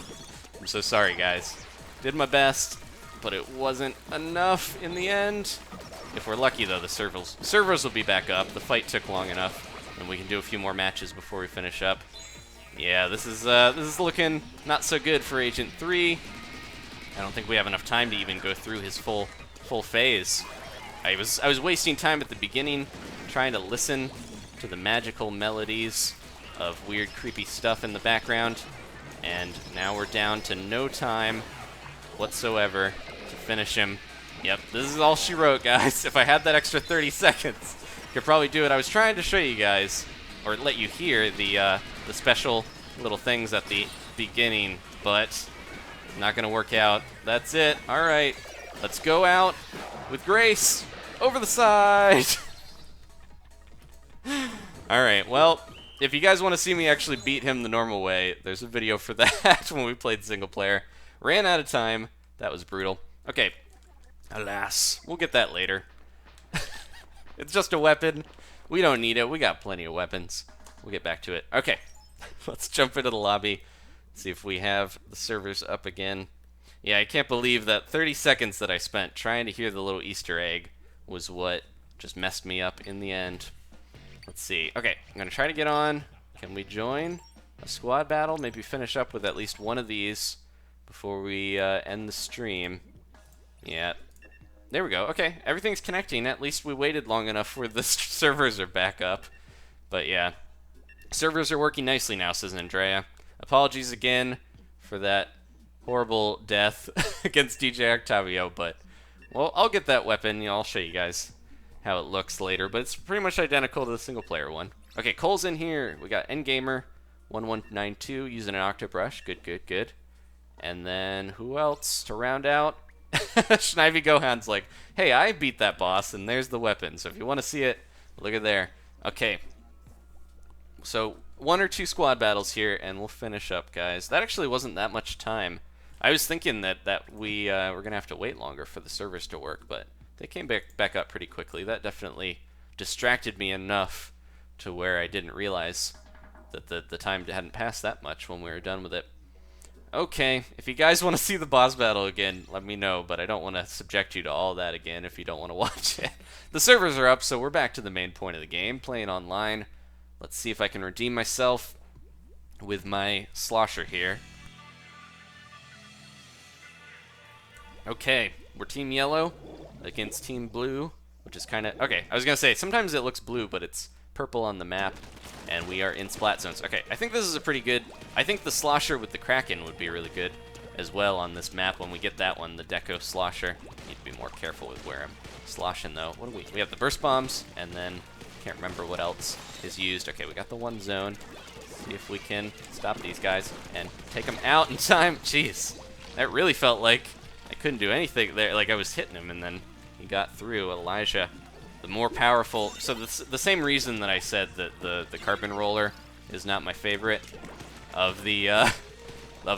I'm so sorry, guys. Did my best, but it wasn't enough in the end. If we're lucky, though, the servers will be back up. The fight took long enough, and we can do a few more matches before we finish up. Yeah, this is looking not so good for Agent 3. I don't think we have enough time to even go through his full phase. I was wasting time at the beginning trying to listen to the magical melodies of weird, creepy stuff in the background, and now we're down to no time whatsoever to finish him. Yep, this is all she wrote, guys. If I had that extra 30 seconds, I could probably do it. I was trying to show you guys, or let you hear the special little things at the beginning, but not gonna work out. That's it. All right, let's go out with grace over the side. All right, well, if you guys want to see me actually beat him the normal way, there's a video for that when we played single player. Ran out of time. That was brutal. Okay, alas, we'll get that later. It's just a weapon. We don't need it. We got plenty of weapons. We'll get back to it. Okay, let's jump into the lobby, see if we have the servers up again. Yeah, I can't believe that 30 seconds that I spent trying to hear the little Easter egg was what just messed me up in the end. Let's see. Okay, I'm going to try to get on. Can we join a squad battle? Maybe finish up with at least one of these before we end the stream. Yeah. There we go. Okay, everything's connecting. At least we waited long enough where the servers are back up. But yeah, servers are working nicely now, says Andrea. Apologies again for that horrible death against DJ Octavio, but, well, I'll get that weapon. I'll show you guys how it looks later, but it's pretty much identical to the single-player one. Okay, Cole's in here. We got Endgamer1192 using an Octobrush. Good, good, good. And then who else to round out? Schnivy Gohan's like, hey, I beat that boss, and there's the weapon. So if you want to see it, look at there. Okay. So 1 or 2 squad battles here, and we'll finish up, guys. That actually wasn't that much time. I was thinking that we were going to have to wait longer for the servers to work, but they came back up pretty quickly. That definitely distracted me enough to where I didn't realize that the time hadn't passed that much when we were done with it. Okay, if you guys want to see the boss battle again, let me know, but I don't want to subject you to all that again if you don't want to watch it. The servers are up, so we're back to the main point of the game, playing online. Let's see if I can redeem myself with my slosher here. Okay, we're Team Yellow against Team Blue, which is kind of... Okay, I was going to say, sometimes it looks blue, but it's purple on the map, and we are in Splat zones. Okay, I think this is a pretty good... I think the slosher with the Kraken would be really good as well on this map when we get that one, the Deco slosher. Need to be more careful with where I'm sloshing, though. What do we have the burst bombs, and then can't remember what else is used. Okay, we got the one zone. See if we can stop these guys and take them out in time. Jeez, that really felt like I couldn't do anything there. Like I was hitting him, and then he got through. Elijah, the more powerful. So the same reason that I said that the carbon roller is not my favorite of the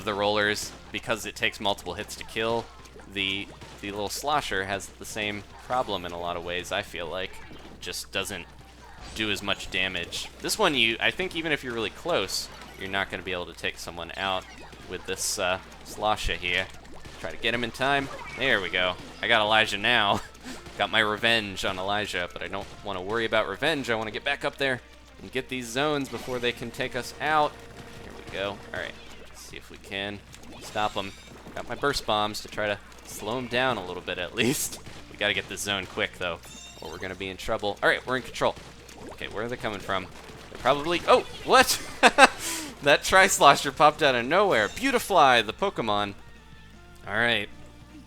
rollers, because it takes multiple hits to kill. The little slosher has the same problem in a lot of ways. I feel like it just doesn't do as much damage. This one, I think even if you're really close, you're not going to be able to take someone out with this slosher here. Try to get him in time. There we go. I got Elijah now. Got my revenge on Elijah, but I don't want to worry about revenge. I want to get back up there and get these zones before they can take us out. Here we go. All right. Let's see if we can stop them. Got my burst bombs to try to slow them down a little bit at least. We got to get this zone quick, though, or we're going to be in trouble. All right, we're in control. Okay, where are they coming from? They're probably... Oh, what? That Tri-Slosher popped out of nowhere. Beautifly, the Pokemon. All right.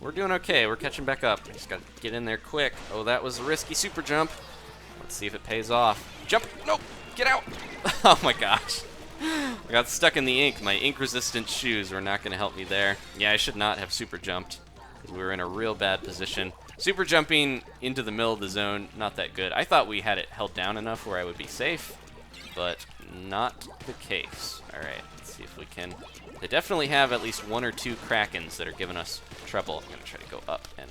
We're doing okay. We're catching back up. Just got to get in there quick. Oh, that was a risky super jump. Let's see if it pays off. Jump! Nope! Get out! Oh my gosh. I got stuck in the ink. My ink-resistant shoes were not going to help me there. Yeah, I should not have super jumped. We were in a real bad position. Super jumping into the middle of the zone, not that good. I thought we had it held down enough where I would be safe, but not the case. All right, let's see if we can... They definitely have at least 1 or 2 Krakens that are giving us trouble. I'm going to try to go up and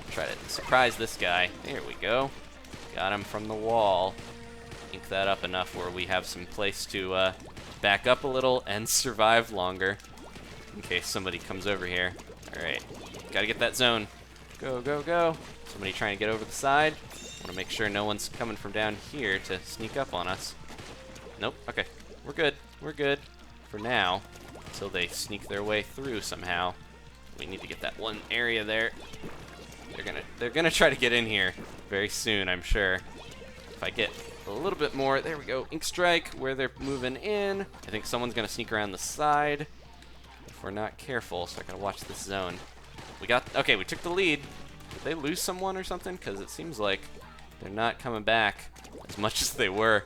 try to surprise this guy. There we go. Got him from the wall. Ink that up enough where we have some place to back up a little and survive longer in case somebody comes over here. All right, got to get that zone. Go, go, go. Somebody trying to get over the side. Want to make sure no one's coming from down here to sneak up on us. Nope, okay. We're good. We're good for now until they sneak their way through somehow. We need to get that one area there. They're gonna try to get in here very soon, I'm sure. If I get a little bit more, there we go. Ink Strike, where they're moving in. I think someone's gonna sneak around the side if we're not careful, so I gotta watch this zone. Okay, we took the lead. Did they lose someone or something? Because it seems like they're not coming back as much as they were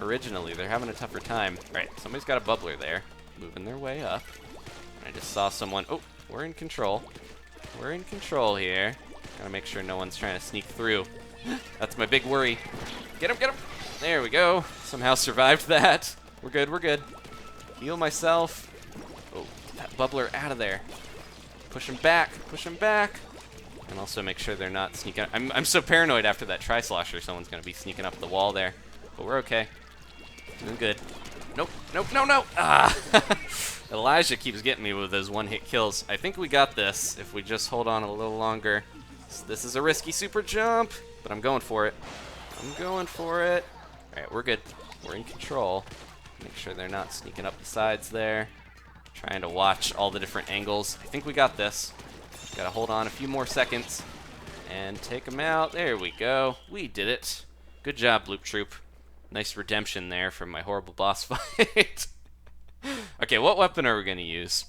originally. They're having a tougher time. All right, somebody's got a bubbler there, moving their way up. I just saw someone. Oh, we're in control. We're in control here. Gotta make sure no one's trying to sneak through. That's my big worry. Get him, get him. There we go. Somehow survived that. We're good, we're good. Heal myself. Oh, get that bubbler out of there. Push him back, and also make sure they're not sneaking. I'm so paranoid after that Tri-Slosher someone's gonna be sneaking up the wall there, but we're okay. Doing good. Nope, nope, no, no. Ah, Elijah keeps getting me with those one-hit kills. I think we got this if we just hold on a little longer. So this is a risky super jump, but I'm going for it. I'm going for it. All right, we're good. We're in control. Make sure they're not sneaking up the sides there. Trying to watch all the different angles. I think we got this. Gotta hold on a few more seconds and take them out. There we go. We did it. Good job, Bloop Troop. Nice redemption there from my horrible boss fight. Okay, what weapon are we gonna use?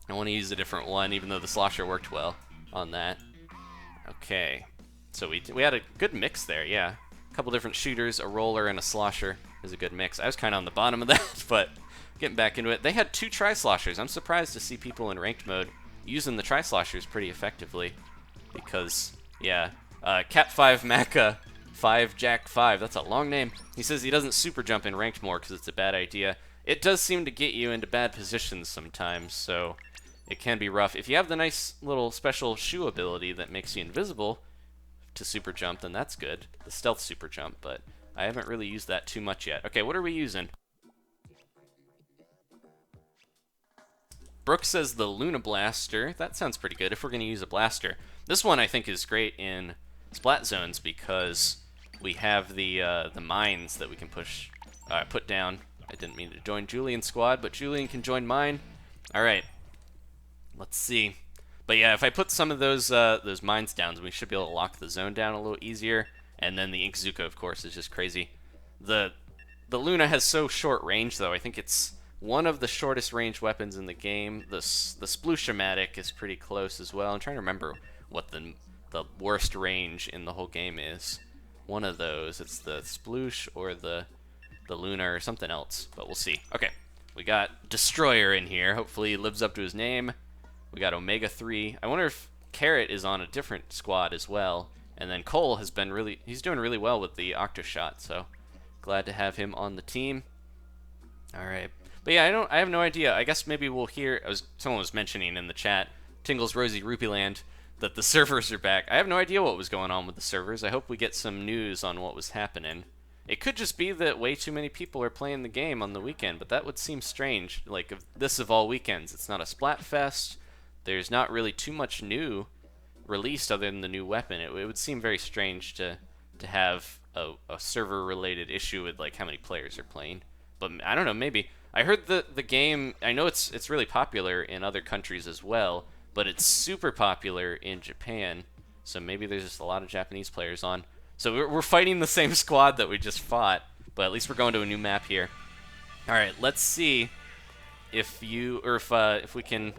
I want to use a different one, even though the slosher worked well on that. Okay, so we had a good mix there, yeah. A couple different shooters, a roller, and a slosher is a good mix. I was kind of on the bottom of that, but getting back into it. They had 2 tri-sloshers. I'm surprised to see people in ranked mode using the tri-sloshers pretty effectively because, yeah, Cat 5 Macca 5 Jack 5, that's a long name. He says he doesn't super jump in ranked more because it's a bad idea. It does seem to get you into bad positions sometimes, so it can be rough. If you have the nice little special shoe ability that makes you invisible to super jump, then that's good. The stealth super jump, but I haven't really used that too much yet. Okay, what are we using? Brooke says the Luna Blaster. That sounds pretty good if we're going to use a blaster. This one I think is great in Splat zones because we have the mines that we can put down. I didn't mean to join Julian's squad, but Julian can join mine. All right. Let's see. But yeah, if I put some of those mines down, we should be able to lock the zone down a little easier. And then the Inkzuka, of course, is just crazy. The Luna has so short range, though. I think it's one of the shortest range weapons in the game. The Splooshomatic is pretty close as well. I'm trying to remember what the worst range in the whole game is. One of those. It's the Sploosh or the Luna or something else, but we'll see. Okay, we got Destroyer in here. Hopefully he lives up to his name. We got Omega 3. I wonder if Carrot is on a different squad as well. And then Cole has been he's doing really well with the Octoshot, so glad to have him on the team. All right. But yeah, I have no idea. I guess maybe we'll hear, someone was mentioning in the chat, Tingle's Rosy Rupee Land, that the servers are back. I have no idea what was going on with the servers. I hope we get some news on what was happening. It could just be that way too many people are playing the game on the weekend, but that would seem strange. Like, if this of all weekends, it's not a Splatfest. There's not really too much new released other than the new weapon. It would seem very strange to have a server-related issue with, like, how many players are playing. But I don't know, maybe. I heard the game, I know it's really popular in other countries as well, but it's super popular in Japan, so maybe there's just a lot of Japanese players on. So we're fighting the same squad that we just fought, but at least we're going to a new map here. All right, let's see if we can.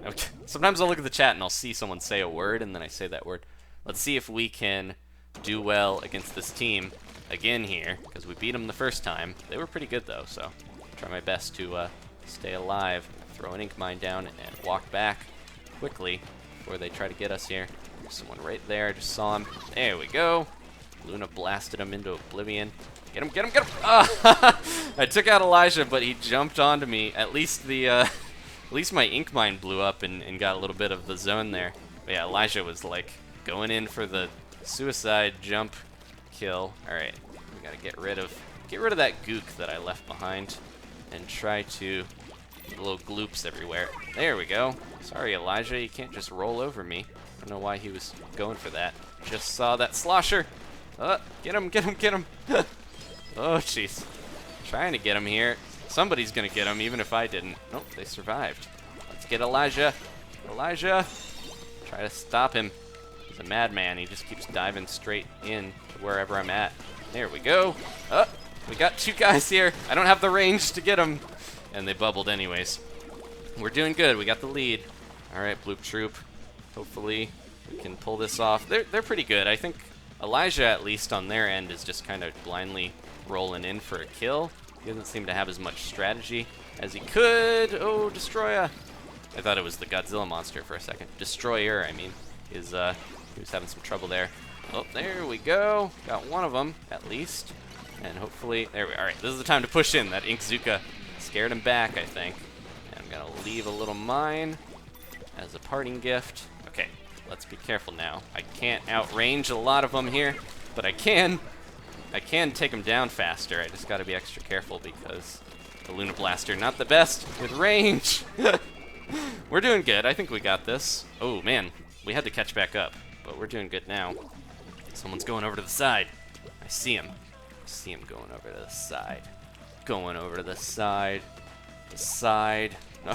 Sometimes I'll look at the chat and I'll see someone say a word and then I say that word. Let's see if we can do well against this team again here, because we beat them the first time. They were pretty good though, so I'll try my best to stay alive. Throw an ink mine down and walk back quickly before they try to get us here. There's someone right there. I just saw him. There we go. Luna blasted him into oblivion. Get him, get him, get him! Ah! I took out Elijah, but he jumped onto me. At least at least my ink mine blew up and got a little bit of the zone there. But yeah, Elijah was like going in for the suicide jump kill. All right, we gotta get rid of that gook that I left behind, and try to get little gloops everywhere. There we go. Sorry, Elijah, you can't just roll over me. I don't know why he was going for that. Just saw that slosher. Get him, get him, get him. Oh, jeez. Trying to get him here. Somebody's going to get him, even if I didn't. Nope, they survived. Let's get Elijah. Elijah. Try to stop him. He's a madman. He just keeps diving straight in to wherever I'm at. There we go. We got 2 guys here. I don't have the range to get them. And they bubbled anyways. We're doing good. We got the lead. All right, Bloop Troop. Hopefully we can pull this off. They're pretty good. I think Elijah, at least on their end, is just kind of blindly rolling in for a kill. He doesn't seem to have as much strategy as he could. Oh, Destroyer. I thought it was the Godzilla monster for a second. Destroyer, I mean, he was having some trouble there. Oh, there we go. Got one of them, at least. And hopefully, there we are. All right, this is the time to push in. That Inkzuka scared him back, I think. And I'm going to leave a little mine as a parting gift. Okay, let's be careful now. I can't outrange a lot of them here, but I can take them down faster. I just got to be extra careful because the Luna Blaster, not the best with range. We're doing good. I think we got this. Oh, man, we had to catch back up, but we're doing good now. Someone's going over to the side. I see him. I see him going over to the side. Going over to the side. The side. No.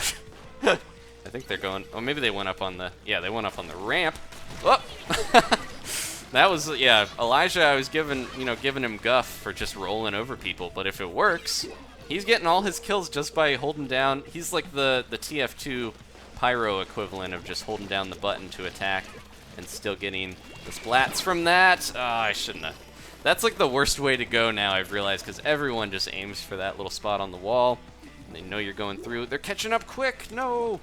I think they're going, oh, maybe they went up on the, yeah, they went up on the ramp. Oh! That was, yeah, Elijah, I was giving him guff for just rolling over people, but if it works, he's getting all his kills just by holding down. He's like the TF2 pyro equivalent of just holding down the button to attack and still getting the splats from that. Oh, I shouldn't have. That's like the worst way to go now, I've realized, because everyone just aims for that little spot on the wall. And they know you're going through. They're catching up quick. No.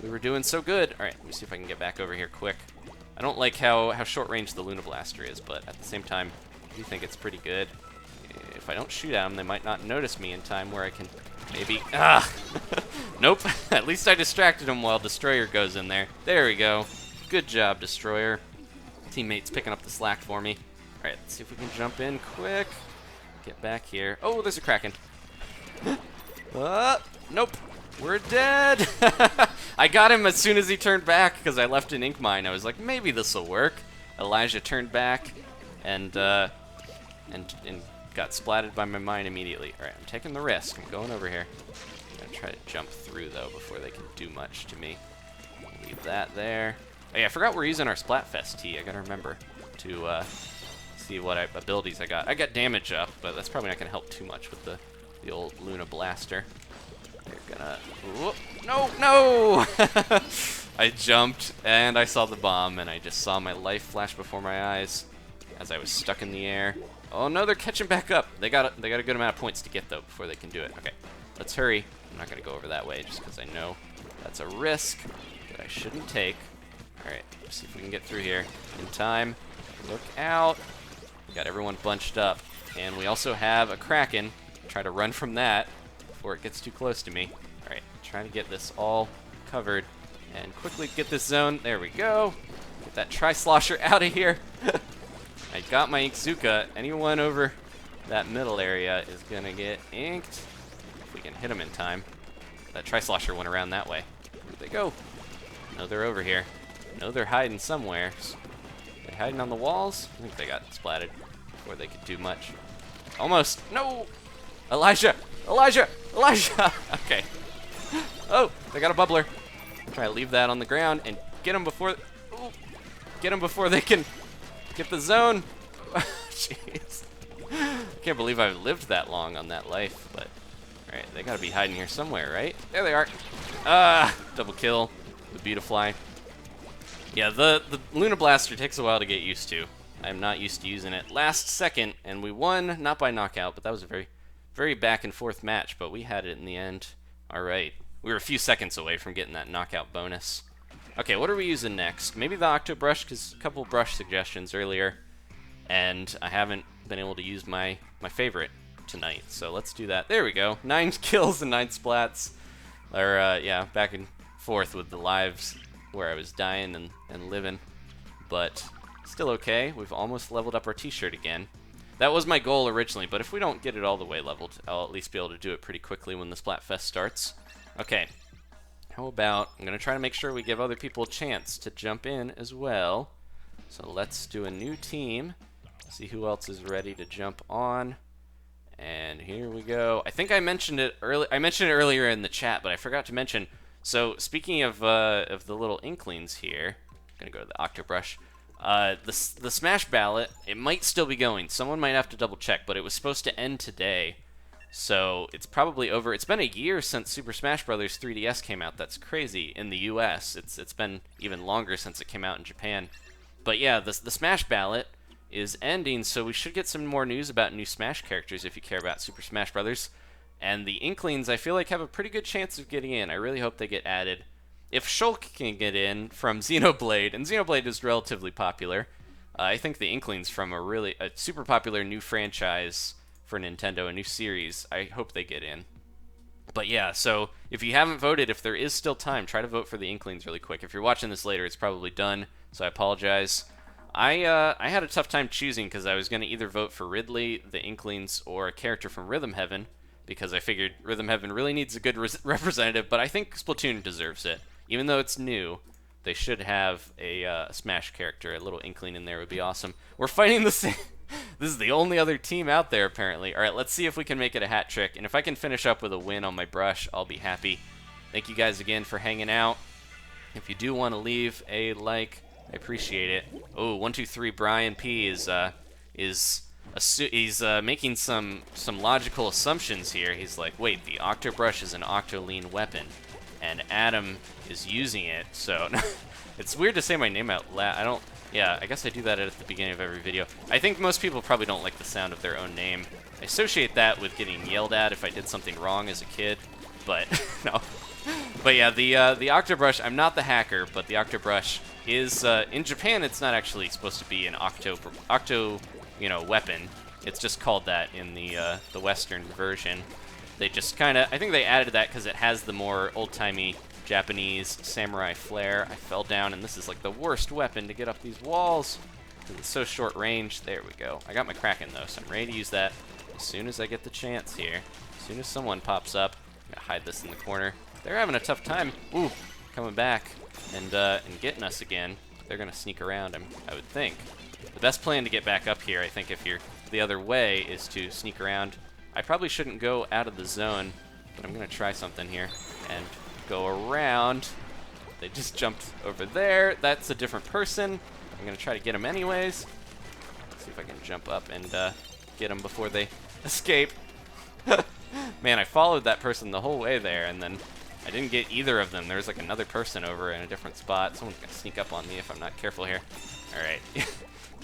We were doing so good. All right, let me see if I can get back over here quick. I don't like how short range the Luna Blaster is, but at the same time, I do think it's pretty good. If I don't shoot at them, they might not notice me in time where I can maybe... Ah! Nope. At least I distracted him while Destroyer goes in there. There we go. Good job, Destroyer. Teammate's picking up the slack for me. All right, let's see if we can jump in quick. Get back here. Oh, there's a Kraken. Nope. We're dead. I got him as soon as he turned back because I left an ink mine. I was like, maybe this will work. Elijah turned back and got splatted by my mine immediately. All right, I'm taking the risk. I'm going over here. I'm gonna try to jump through though before they can do much to me. Leave that there. Oh yeah, I forgot we're using our Splatfest tee. I gotta remember to see what abilities I got. I got damage up, but that's probably not gonna help too much with the old Luna Blaster. They're gonna... Whoop. No! I jumped, and I saw the bomb, and I just saw my life flash before my eyes as I was stuck in the air. Oh no, they're catching back up. They got a good amount of points to get, though, before they can do it. Okay, let's hurry. I'm not gonna go over that way, just because I know that's a risk that I shouldn't take. Alright, let's see if we can get through here in time. Look out. We got everyone bunched up, and we also have a Kraken. Try to run from that before it gets too close to me. Alright, trying to get this all covered and quickly get this zone. There we go. Get that Tri-Slosher out of here. I got my Inkzuka. Anyone over that middle area is going to get inked. If we can hit them in time. That Tri-Slosher went around that way. Where'd they go? No, they're over here. No, they're hiding somewhere. They hiding on the walls? I think they got splatted before they could do much. Almost. No! Elijah! Elijah! Elijah! Okay. Oh, they got a bubbler. Try to leave that on the ground and get them before... Ooh, get them before they can get the zone. Jeez. Can't believe I've lived that long on that life, but... Alright, they gotta be hiding here somewhere, right? There they are. Double kill. The Beautifly. Yeah, the Luna Blaster takes a while to get used to. I'm not used to using it. Last second, and we won, not by knockout, but that was a very, very back and forth match, but we had it in the end. Alright. We were a few seconds away from getting that knockout bonus. Okay, what are we using next? Maybe the Octo Brush, because a couple brush suggestions earlier, and I haven't been able to use my favorite tonight, so let's do that. There we go. 9 kills and 9 splats. Or, yeah, back and forth with the lives where I was dying and living, but still okay. We've almost leveled up our t-shirt again. That was my goal originally, but if we don't get it all the way leveled, I'll at least be able to do it pretty quickly when the Splatfest starts. Okay, how about, I'm going to try to make sure we give other people a chance to jump in as well. So let's do a new team, see who else is ready to jump on. And here we go. I think I mentioned it earlier in the chat, but I forgot to mention. So speaking of the little Inklings here, I'm gonna go to the Octobrush. The Smash ballot, it might still be going. Someone might have to double check, but it was supposed to end today, so it's probably over. It's been a year since Super Smash Bros. 3DS came out. That's crazy in the U.S. It's been even longer since it came out in Japan. But yeah, the Smash ballot is ending, so we should get some more news about new Smash characters if you care about Super Smash Bros. And the Inklings, I feel like, have a pretty good chance of getting in. I really hope they get added. If Shulk can get in from Xenoblade, and Xenoblade is relatively popular, I think the Inklings from a super popular new franchise for Nintendo, a new series, I hope they get in. But yeah, so if you haven't voted, if there is still time, try to vote for the Inklings really quick. If you're watching this later, it's probably done, so I apologize. I had a tough time choosing because I was going to either vote for Ridley, the Inklings, or a character from Rhythm Heaven, because I figured Rhythm Heaven really needs a good representative, but I think Splatoon deserves it. Even though it's new, they should have a Smash character. A little Inkling in there would be awesome. We're fighting the same... This is the only other team out there, apparently. Alright, let's see if we can make it a hat trick, and if I can finish up with a win on my brush, I'll be happy. Thank you guys again for hanging out. If you do want to leave a like, I appreciate it. Oh, 123 Brian P is making some logical assumptions here. He's like, wait, the Octobrush is an Octoline weapon, and Adam is using it, so it's weird to say my name out loud. I don't, yeah, I guess I do that at the beginning of every video. I think most people probably don't like the sound of their own name. I associate that with getting yelled at if I did something wrong as a kid, but no. But yeah, the Octobrush, I'm not the hacker, but the Octobrush is, in Japan, it's not actually supposed to be an octo, you know, weapon. It's just called that in the Western version. They just kind of, I think they added that because it has the more old-timey Japanese samurai flair. I fell down, and this is like the worst weapon to get up these walls because it's so short range. There we go. I got my Kraken, though, so I'm ready to use that as soon as I get the chance here. As soon as someone pops up, I'm gonna hide this in the corner. They're having a tough time. Ooh, coming back and getting us again. They're gonna sneak around, I would think. The best plan to get back up here, I think, if you're the other way, is to sneak around. I probably shouldn't go out of the zone, but I'm gonna try something here and go around. They just jumped over there. That's a different person. I'm gonna try to get them anyways. Let's see if I can jump up and get them before they escape. Man, I followed that person the whole way there, and then I didn't get either of them. There was like another person over in a different spot. Someone's gonna sneak up on me if I'm not careful here. All right,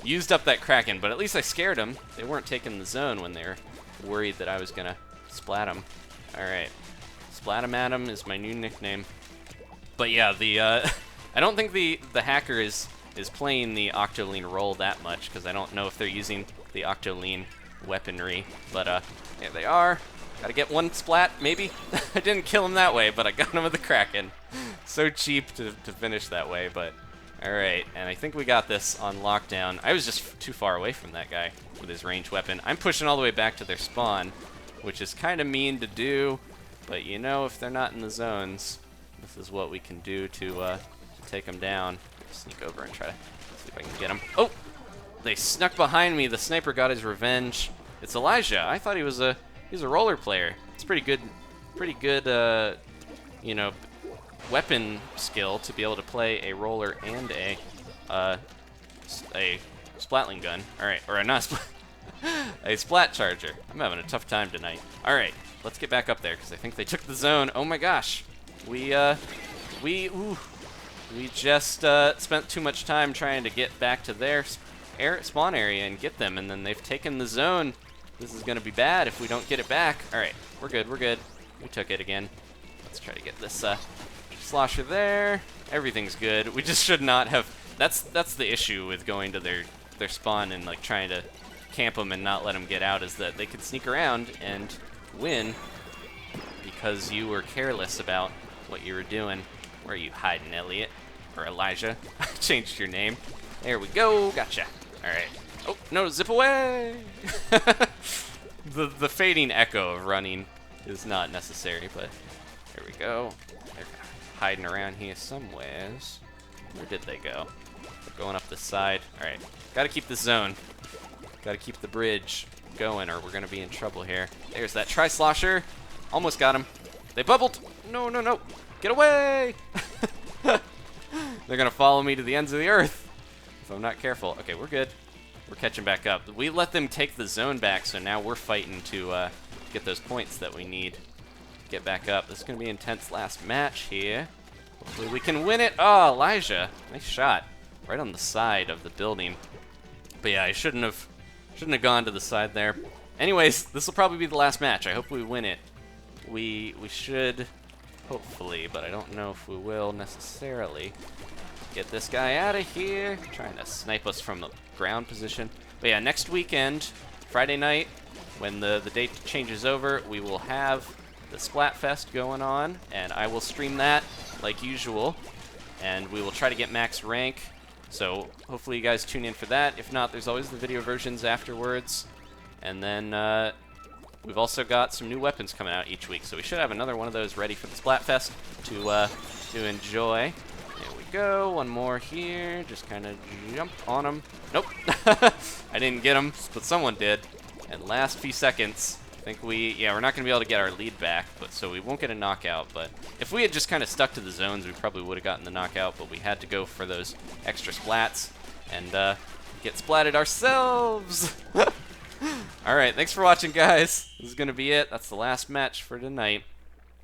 used up that Kraken, but at least I scared them. They weren't taking the zone when they were worried that I was gonna splat them. All right, Splatomatum is my new nickname. But yeah, the I don't think the hacker is playing the Octoline role that much because I don't know if they're using the Octoline weaponry. But there they are. Gotta get one splat, maybe. I didn't kill him that way, but I got him with the Kraken. So cheap to finish that way, but all right. And I think we got this on lockdown. I was just too far away from that guy with his ranged weapon. I'm pushing all the way back to their spawn, which is kind of mean to do, but you know, if they're not in the zones, this is what we can do to take them down. Sneak over and try to see if I can get them. Oh, they snuck behind me. The sniper got his revenge. It's Elijah. I thought he's a roller player. It's pretty good, you know, weapon skill to be able to play a roller and a splatling gun. All right, or a splat charger. I'm having a tough time tonight. All right, let's get back up there because I think they took the zone. Oh my gosh, we just spent too much time trying to get back to their spawn area and get them, and then they've taken the zone. This is gonna be bad if we don't get it back. All right, we're good. We took it again. Let's try to get this slosher there. Everything's good. We just should not have. That's the issue with going to their spawn and like trying to camp them and not let them get out, is that they could sneak around and win because you were careless about what you were doing. Where are you hiding, Elliot? Or Elijah? I changed your name. There we go. Gotcha. All right. Oh, no, zip away! The fading echo of running is not necessary, but there we go. They're hiding around here somewheres. Where did they go? They're going up this side. All right, gotta keep the zone. Gotta keep the bridge going or we're gonna be in trouble here. There's that tri-slosher. Almost got him. They bubbled. No, no, no. Get away! They're gonna follow me to the ends of the earth if I'm not careful. Okay, we're good. We're catching back up. We let them take the zone back, so now we're fighting to get those points that we need to get back up. This is going to be an intense last match here. Hopefully we can win it. Oh, Elijah. Nice shot. Right on the side of the building. But yeah, I shouldn't have gone to the side there. Anyways, this will probably be the last match. I hope we win it. We should, hopefully, but I don't know if we will necessarily. Get this guy out of here. Trying to snipe us from the ground position. But yeah, next weekend, Friday night, when the date changes over, we will have the Splatfest going on, and I will stream that like usual, and we will try to get max rank. So hopefully you guys tune in for that. If not, there's always the video versions afterwards. And then we've also got some new weapons coming out each week, so we should have another one of those ready for the Splatfest to enjoy. There we go, one more here, just kind of jump on him. Nope, I didn't get him, but someone did. And last few seconds, I think we're not going to be able to get our lead back, but so we won't get a knockout. But if we had just kind of stuck to the zones, we probably would have gotten the knockout, but we had to go for those extra splats and get splatted ourselves. All right, thanks for watching, guys. This is going to be it. That's the last match for tonight.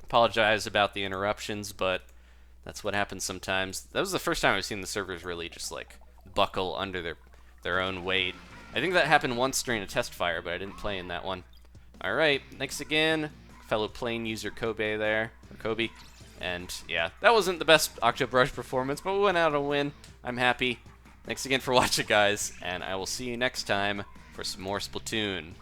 Apologize about the interruptions, but that's what happens sometimes. That was the first time I've seen the servers really just like buckle under their own weight. I think that happened once during a test fire, but I didn't play in that one. Alright, thanks again, fellow plane user Kobe there, or Kobe. And yeah, that wasn't the best Octobrush performance, but we went out a win. I'm happy. Thanks again for watching, guys, and I will see you next time for some more Splatoon.